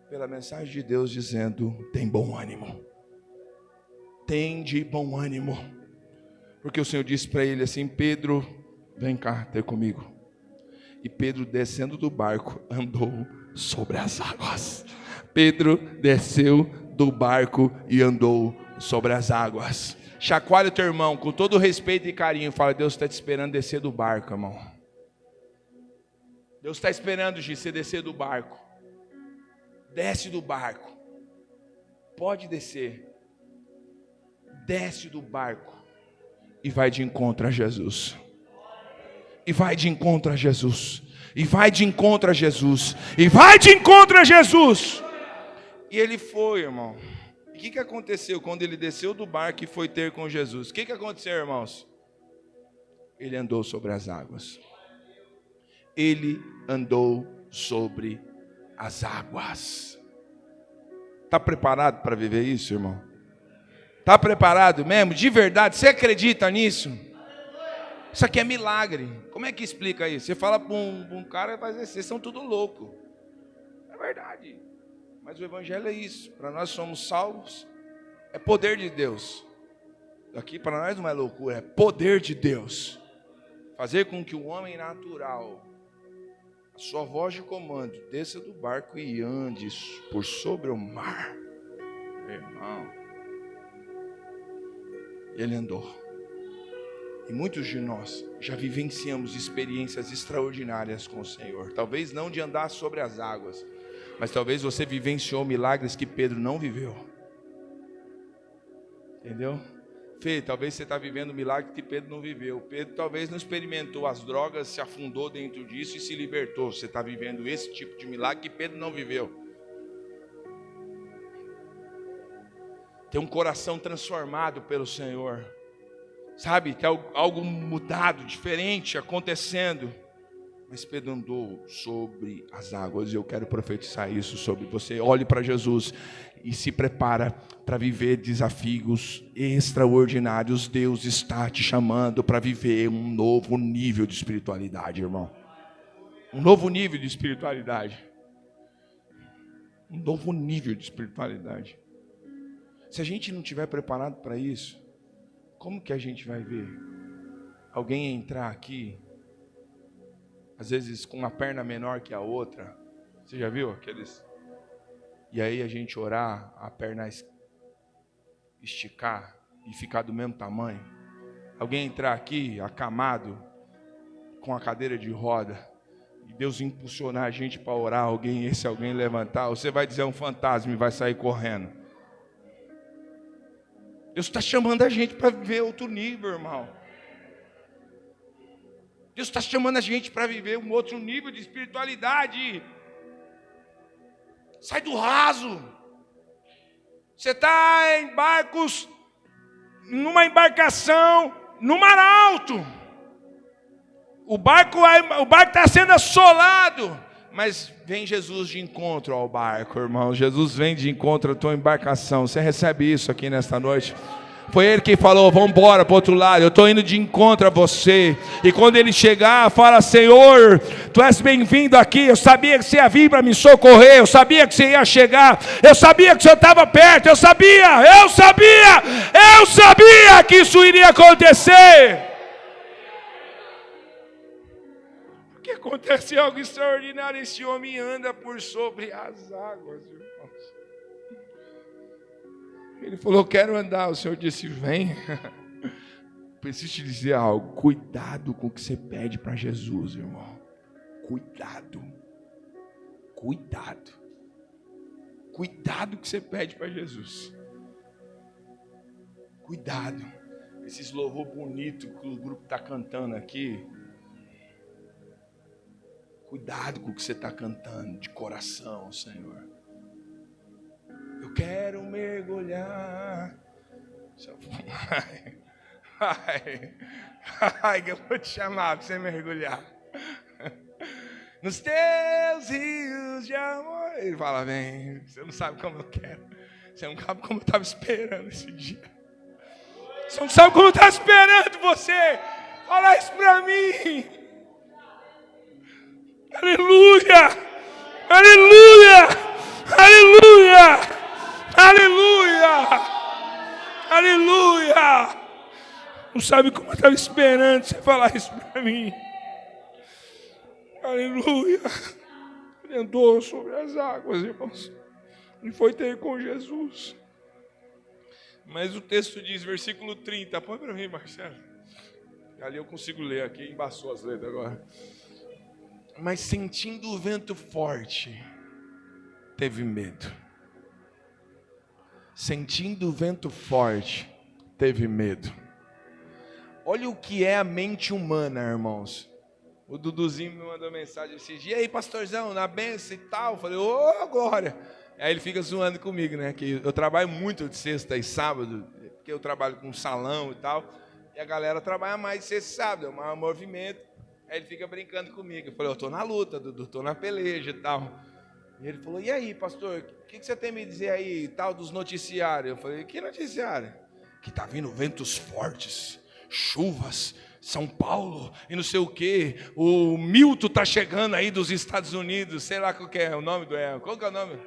pela mensagem de Deus dizendo: tem bom ânimo. Tem de bom ânimo. Porque o Senhor disse para ele assim: Pedro, vem cá ter comigo. E Pedro, descendo do barco, andou sobre as águas. Pedro desceu do barco e andou sobre as águas. Chacoalha o teu irmão com todo respeito e carinho. Fala: Deus está te esperando descer do barco, irmão. Deus está esperando, Gi, você descer do barco. Desce do barco. Pode descer. Desce do barco e vai de encontro a Jesus. E vai de encontro a Jesus. E vai de encontro a Jesus. E vai de encontro a Jesus. E ele foi, irmão. E o que aconteceu quando ele desceu do barco e foi ter com Jesus? O que aconteceu, irmãos? Ele andou sobre as águas. Ele andou sobre as águas. Está preparado para viver isso, irmão? Está preparado mesmo? De verdade? Você acredita nisso? Isso aqui é milagre. Como é que explica isso? Você fala para um cara e vai dizer: vocês são tudo louco. É verdade. Mas o evangelho é isso. Para nós somos salvos. É poder de Deus. Aqui para nós não é loucura, é poder de Deus. Fazer com que o homem natural, a sua voz de comando, desça do barco e ande por sobre o mar. Irmão. Ele andou. E muitos de nós já vivenciamos experiências extraordinárias com o Senhor. Talvez não de andar sobre as águas, mas talvez você vivenciou milagres que Pedro não viveu. Entendeu? Fê, talvez você está vivendo um milagre que Pedro não viveu. Pedro talvez não experimentou as drogas, se afundou dentro disso e se libertou. Você está vivendo esse tipo de milagre que Pedro não viveu. Tem um coração transformado pelo Senhor. Sabe, tem algo mudado, diferente acontecendo. Mas Pedro andou sobre as águas. E eu quero profetizar isso sobre você. Olhe para Jesus e se prepara para viver desafios extraordinários. Deus está te chamando para viver um novo nível de espiritualidade, irmão. Um novo nível de espiritualidade. Um novo nível de espiritualidade. Se a gente não estiver preparado para isso, como que a gente vai ver alguém entrar aqui, às vezes com uma perna menor que a outra? Você já viu aqueles? E aí a gente orar, a perna esticar e ficar do mesmo tamanho? Alguém entrar aqui acamado, com a cadeira de roda, e Deus impulsionar a gente para orar, esse alguém levantar, você vai dizer um fantasma e vai sair correndo. Deus está chamando a gente para viver outro nível, irmão. Deus está chamando a gente para viver um outro nível de espiritualidade. Sai do raso. Você está em barcos, numa embarcação, no mar alto. O barco está sendo assolado, mas vem Jesus de encontro ao barco, irmão. Jesus vem de encontro à tua embarcação. Você recebe isso aqui nesta noite? Foi Ele que falou, vamos embora para o outro lado, eu estou indo de encontro a você. E quando Ele chegar, fala, Senhor, Tu és bem-vindo aqui. Eu sabia que Você ia vir para me socorrer, eu sabia que Você ia chegar, eu sabia que o Senhor estava perto, eu sabia que isso iria acontecer. Porque acontece algo extraordinário, esse homem anda por sobre as águas, irmãos. Ele falou, quero andar. O Senhor disse, vem. Preciso te dizer algo. Cuidado com o que você pede para Jesus, irmão. Cuidado. Cuidado. Cuidado com o que você pede para Jesus. Cuidado. Esses louvor bonito que o grupo está cantando aqui. Cuidado com o que você está cantando de coração, Senhor. Eu quero mergulhar. Ai, que eu vou te chamar para você mergulhar. Nos teus rios de amor. Ele fala, vem, você não sabe como eu quero. Você não sabe como eu estava esperando esse dia. Você não sabe como eu estava esperando você. Fala isso para mim. Aleluia! Aleluia! Aleluia! Aleluia! Aleluia! Não sabe como eu estava esperando você falar isso para mim. Aleluia! Ele andou sobre as águas, irmãos. E foi ter com Jesus. Mas o texto diz, versículo 30. Põe para mim, Marcelo. Ali eu consigo ler aqui, embaçou as letras agora. Mas sentindo o vento forte, teve medo. Sentindo o vento forte, teve medo. Olha o que é a mente humana, irmãos. O Duduzinho me mandou mensagem esses dias. E aí, pastorzão, na benção e tal. Eu falei, ô, glória. Aí ele fica zoando comigo, né? Que eu trabalho muito de sexta e sábado, porque eu trabalho com salão e tal. E a galera trabalha mais de sexta e sábado, é um maior movimento. Aí ele fica brincando comigo. Eu falei, eu estou na luta, Dudu, estou na peleja e tal. E ele falou, e aí, pastor, o que você tem a me dizer aí, tal, dos noticiários? Eu falei, que noticiário? Que está vindo ventos fortes, chuvas, São Paulo, e não sei o quê. O Milton está chegando aí dos Estados Unidos, sei lá qual que é o nome do... Qual que é o nome?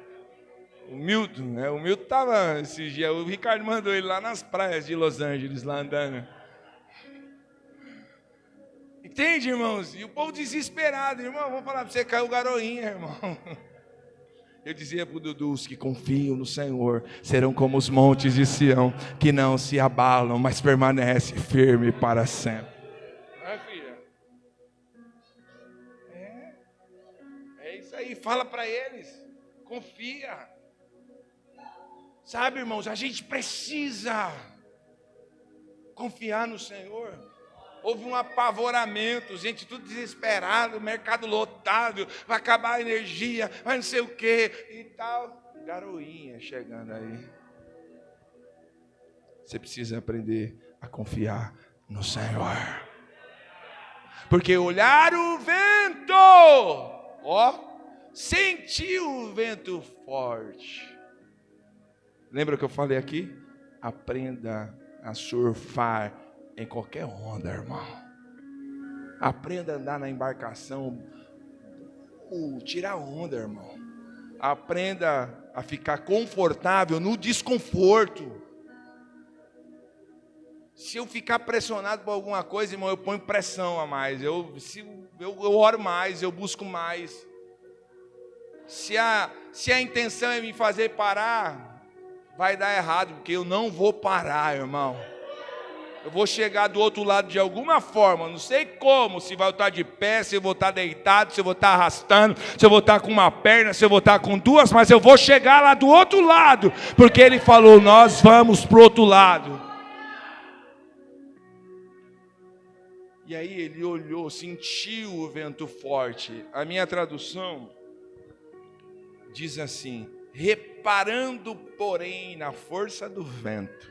O Milton, né? O Milton estava esses dias, o Ricardo mandou ele lá nas praias de Los Angeles, lá andando. Entende, irmãos? E o povo desesperado, irmão, vou falar para você, caiu garoinha, irmão. Eu dizia para o Dudu, os que confiam no Senhor serão como os montes de Sião, que não se abalam, mas permanecem firme para sempre. Filha? É isso aí, fala para eles, confia. Sabe, irmãos, a gente precisa confiar no Senhor. Houve um apavoramento, gente tudo desesperado, mercado lotado, vai acabar a energia, vai não sei o que e tal. Garoinha chegando aí. Você precisa aprender a confiar no Senhor. Porque olhar o vento, sentiu o vento forte. Lembra que eu falei aqui? Aprenda a surfar em qualquer onda, irmão. Aprenda a andar na embarcação, tirar onda, irmão. Aprenda a ficar confortável no desconforto. Se eu ficar pressionado por alguma coisa, irmão, eu ponho pressão a mais. Eu oro mais, eu busco mais. Se a intenção é me fazer parar, vai dar errado, porque eu não vou parar, irmão. Eu vou chegar do outro lado de alguma forma, não sei como, se vai estar de pé, se eu vou estar deitado, se eu vou estar arrastando, se eu vou estar com uma perna, se eu vou estar com duas, mas eu vou chegar lá do outro lado, porque ele falou, nós vamos para o outro lado. E aí ele olhou, sentiu o vento forte. A minha tradução diz assim, reparando porém na força do vento.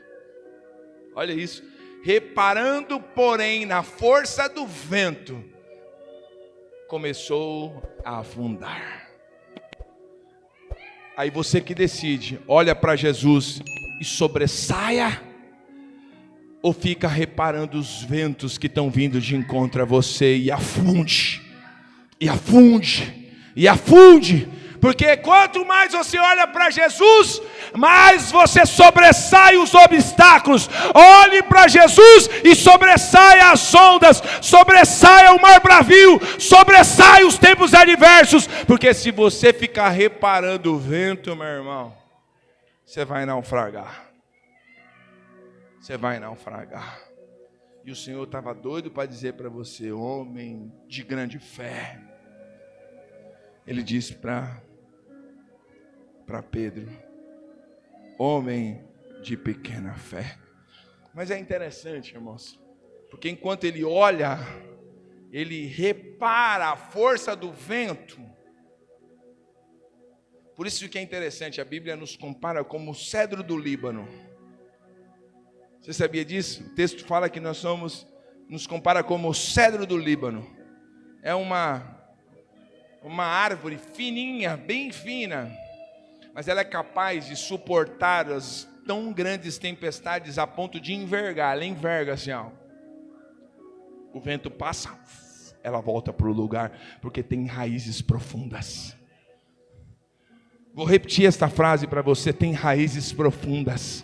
Olha isso. Reparando, porém, na força do vento, começou a afundar. Aí você que decide, olha para Jesus e sobressaia, ou fica reparando os ventos que estão vindo de encontro a você e afunde, e afunde, e afunde. Porque quanto mais você olha para Jesus, mais você sobressai os obstáculos. Olhe para Jesus e sobressaia as ondas, sobressaia o mar bravio, sobressaia os tempos adversos. Porque se você ficar reparando o vento, meu irmão, você vai naufragar. Você vai naufragar. E o Senhor estava doido para dizer para você, homem de grande fé. Ele disse para Pedro, homem de pequena fé. Mas é interessante, irmãos, porque enquanto ele olha, ele repara a força do vento. Por isso que é interessante, a Bíblia nos compara como o cedro do Líbano. Você sabia disso? O texto fala que nos compara como o cedro do Líbano. É uma árvore fininha, bem fina, mas ela é capaz de suportar as tão grandes tempestades a ponto de envergar. Ela enverga assim, ó. O vento passa, ela volta para o lugar, porque tem raízes profundas. Vou repetir esta frase para você, tem raízes profundas.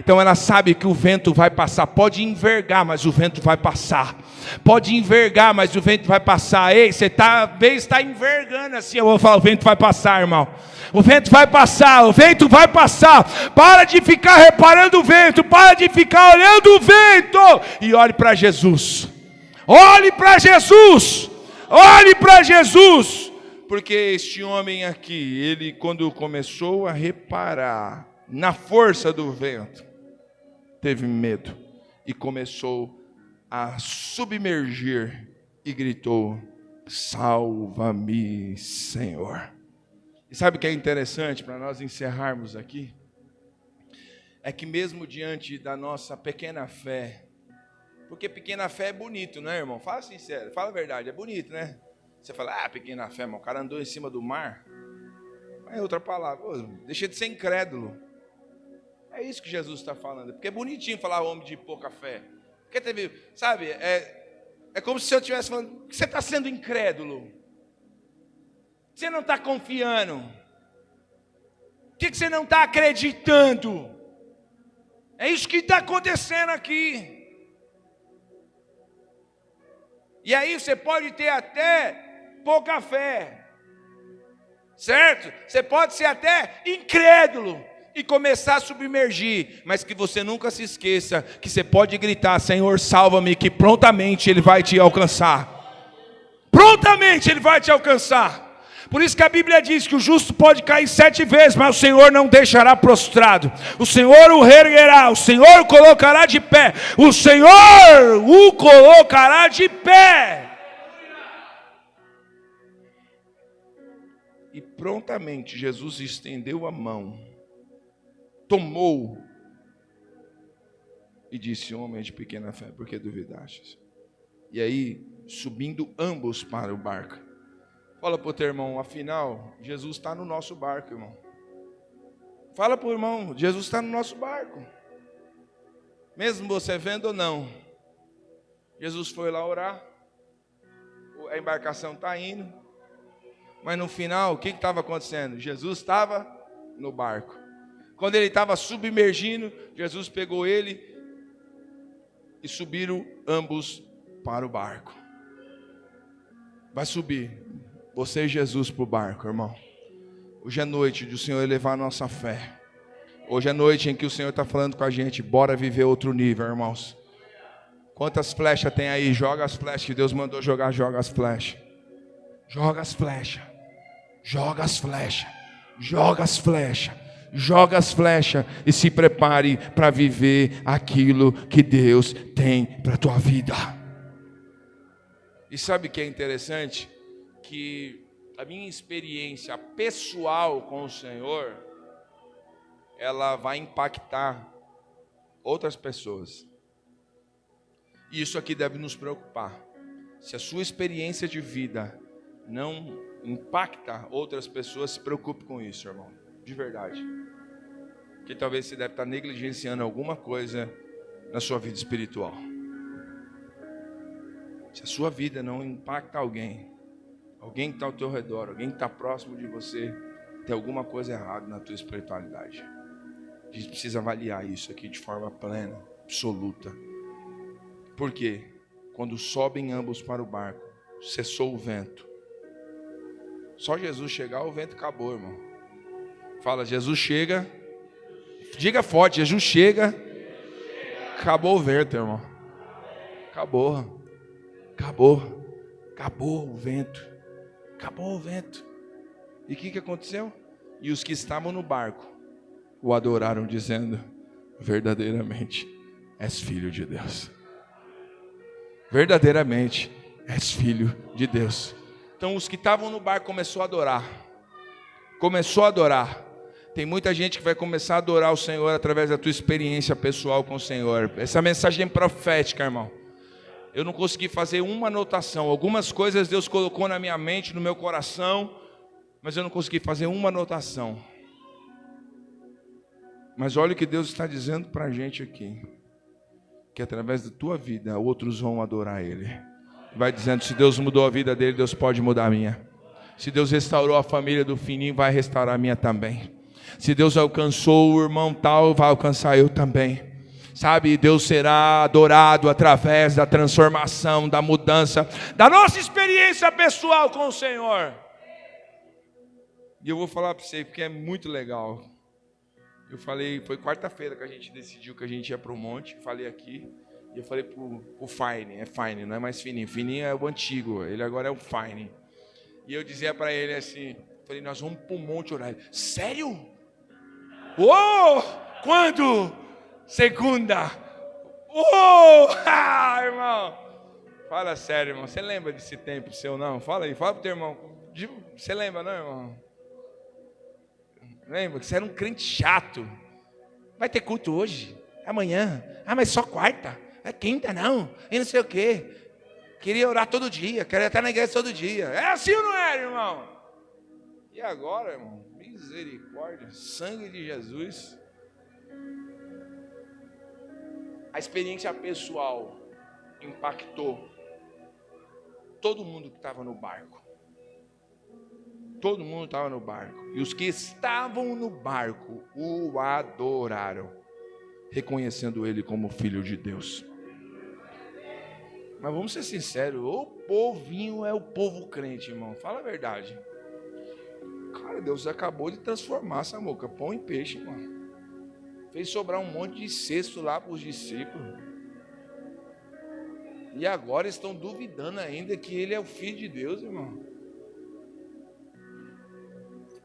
Então ela sabe que o vento vai passar, pode envergar, mas o vento vai passar. Pode envergar, mas o vento vai passar. Ei, você está envergando assim, eu vou falar, o vento vai passar, irmão. O vento vai passar, o vento vai passar. Para de ficar reparando o vento, para de ficar olhando o vento. E olhe para Jesus. Olhe para Jesus. Olhe para Jesus. Porque este homem aqui, ele quando começou a reparar na força do vento, teve medo e começou a submergir e gritou, salva-me, Senhor. E sabe o que é interessante para nós encerrarmos aqui? É que mesmo diante da nossa pequena fé, porque pequena fé é bonito, não é, irmão? Fala sincero, fala a verdade, é bonito, né? Você fala, pequena fé, irmão, o cara andou em cima do mar. É outra palavra, deixa de ser incrédulo. É isso que Jesus está falando, porque é bonitinho falar homem de pouca fé. Porque teve, sabe, é como se eu estivesse falando, que você está sendo incrédulo. Você não está confiando. Por que você não está acreditando? É isso que está acontecendo aqui. E aí você pode ter até pouca fé, certo? Você pode ser até incrédulo e começar a submergir, mas que você nunca se esqueça que você pode gritar, Senhor, salva-me, que prontamente Ele vai te alcançar. Prontamente Ele vai te alcançar. Por isso que a Bíblia diz que o justo pode cair 7 vezes, mas o Senhor não deixará prostrado. O Senhor o reerguerá, o Senhor o colocará de pé. O Senhor o colocará de pé. E prontamente Jesus estendeu a mão, tomou e disse, homem de pequena fé, por que duvidastes? E aí, subindo ambos para o barco. Fala para o teu irmão, afinal, Jesus está no nosso barco, irmão. Fala para o irmão, Jesus está no nosso barco. Mesmo você vendo ou não. Jesus foi lá orar. A embarcação está indo. Mas no final, o que estava acontecendo? Jesus estava no barco. Quando ele estava submergindo, Jesus pegou ele e subiram ambos para o barco. Vai subir. Você e Jesus para o barco, irmão. Hoje é noite de o Senhor elevar a nossa fé. Hoje é noite em que o Senhor está falando com a gente. Bora viver outro nível, irmãos. Quantas flechas tem aí? Joga as flechas que Deus mandou jogar. Joga as flechas. Joga as flechas. Joga as flechas. Joga as flechas. Joga as flechas. E se prepare para viver aquilo que Deus tem para a tua vida. E sabe o que é interessante? Que a minha experiência pessoal com o Senhor, ela vai impactar outras pessoas. E isso aqui deve nos preocupar. Se a sua experiência de vida não impacta outras pessoas, se preocupe com isso, irmão. De verdade. Porque talvez você deve estar negligenciando alguma coisa na sua vida espiritual. Se a sua vida não impacta alguém que está ao teu redor, alguém que está próximo de você, tem alguma coisa errada na tua espiritualidade. A gente precisa avaliar isso aqui de forma plena, absoluta. Por quê? Quando sobem ambos para o barco, cessou o vento. Só Jesus chegar, o vento acabou, irmão. Fala, Jesus chega. Diga forte, Jesus chega. Acabou o vento, irmão. Acabou. Acabou. Acabou o vento. Acabou o vento. E o que aconteceu? E os que estavam no barco o adoraram, dizendo: verdadeiramente és filho de Deus. Verdadeiramente és filho de Deus. Então os que estavam no barco começou a adorar. Começou a adorar. Tem muita gente que vai começar a adorar o Senhor através da tua experiência pessoal com o Senhor. Essa mensagem é profética, irmão. Eu não consegui fazer uma anotação. Algumas coisas Deus colocou na minha mente, no meu coração, mas eu não consegui fazer uma anotação. Mas olha o que Deus está dizendo para a gente aqui. Que através da tua vida, outros vão adorar Ele. Vai dizendo, se Deus mudou a vida dele, Deus pode mudar a minha. Se Deus restaurou a família do Fininho, vai restaurar a minha também. Se Deus alcançou o irmão tal, vai alcançar eu também. Sabe, Deus será adorado através da transformação, da mudança, da nossa experiência pessoal com o Senhor. E eu vou falar para você, porque é muito legal. Eu falei, foi quarta-feira que a gente decidiu que a gente ia para o monte, falei aqui. E eu falei pro Fine, é Fine, não é mais Fininho. Fininho é o antigo, ele agora é o Fine. E eu dizia para ele assim, falei, nós vamos para o monte orar. Sério? Quando? Segunda. Irmão. Fala sério, irmão. Você lembra desse tempo seu, não? Fala aí, fala pro teu irmão. Você lembra, não, irmão? Lembra que você era um crente chato. Vai ter culto hoje? Amanhã? Mas só quarta? É quinta, não? E não sei o quê. Queria orar todo dia, queria estar na igreja todo dia. É assim ou não é, irmão? E agora, irmão? Misericórdia, sangue de Jesus. A experiência pessoal impactou todo mundo que estava no barco. Todo mundo estava no barco. E os que estavam no barco o adoraram, reconhecendo ele como filho de Deus. Mas vamos ser sinceros, o povinho é o povo crente, irmão. Fala a verdade. Cara, Deus acabou de transformar essa boca, pão em peixe, irmão. Fez sobrar um monte de cesto lá para os discípulos. E agora estão duvidando ainda que ele é o Filho de Deus, irmão.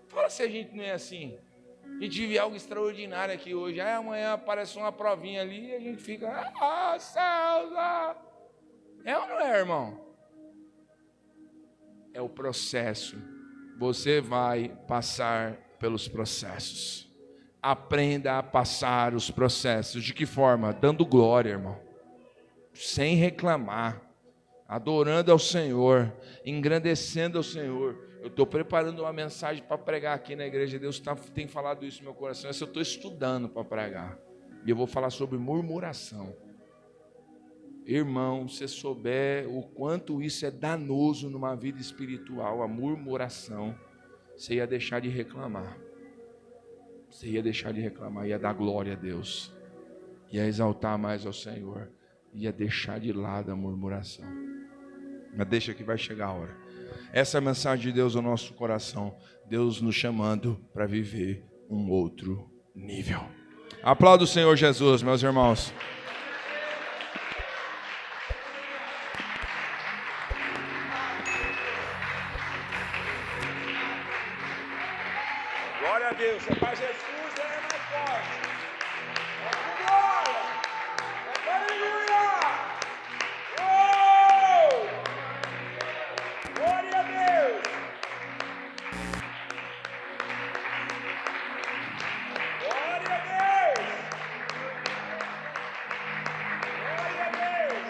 Fala se a gente não é assim. A gente vive algo extraordinário aqui hoje. Aí amanhã aparece uma provinha ali e a gente fica... céus! É ou não é, irmão? É o processo. Você vai passar pelos processos. Aprenda a passar os processos. De que forma? Dando glória, irmão. Sem reclamar. Adorando ao Senhor. Engrandecendo ao Senhor. Eu estou preparando uma mensagem para pregar aqui na igreja. Deus tem falado isso no meu coração. Essa eu estou estudando para pregar. E eu vou falar sobre murmuração. Irmão, se você souber o quanto isso é danoso numa vida espiritual, a murmuração, você ia deixar de reclamar. Você ia deixar de reclamar, ia dar glória a Deus, ia exaltar mais ao Senhor, ia deixar de lado a murmuração. Mas deixa que vai chegar a hora. Essa é a mensagem de Deus ao nosso coração, Deus nos chamando para viver um outro nível. Aplauda o Senhor Jesus, meus irmãos. Glória a Deus, é para Jesus, é mais forte. Glória! Aleluia! Oh! Glória a Deus! Glória a Deus! Glória a Deus!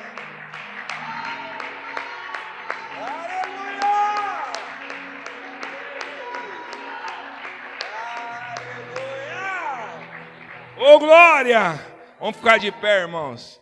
Aleluia! Aleluia! Ô, glória! Vamos ficar de pé, irmãos.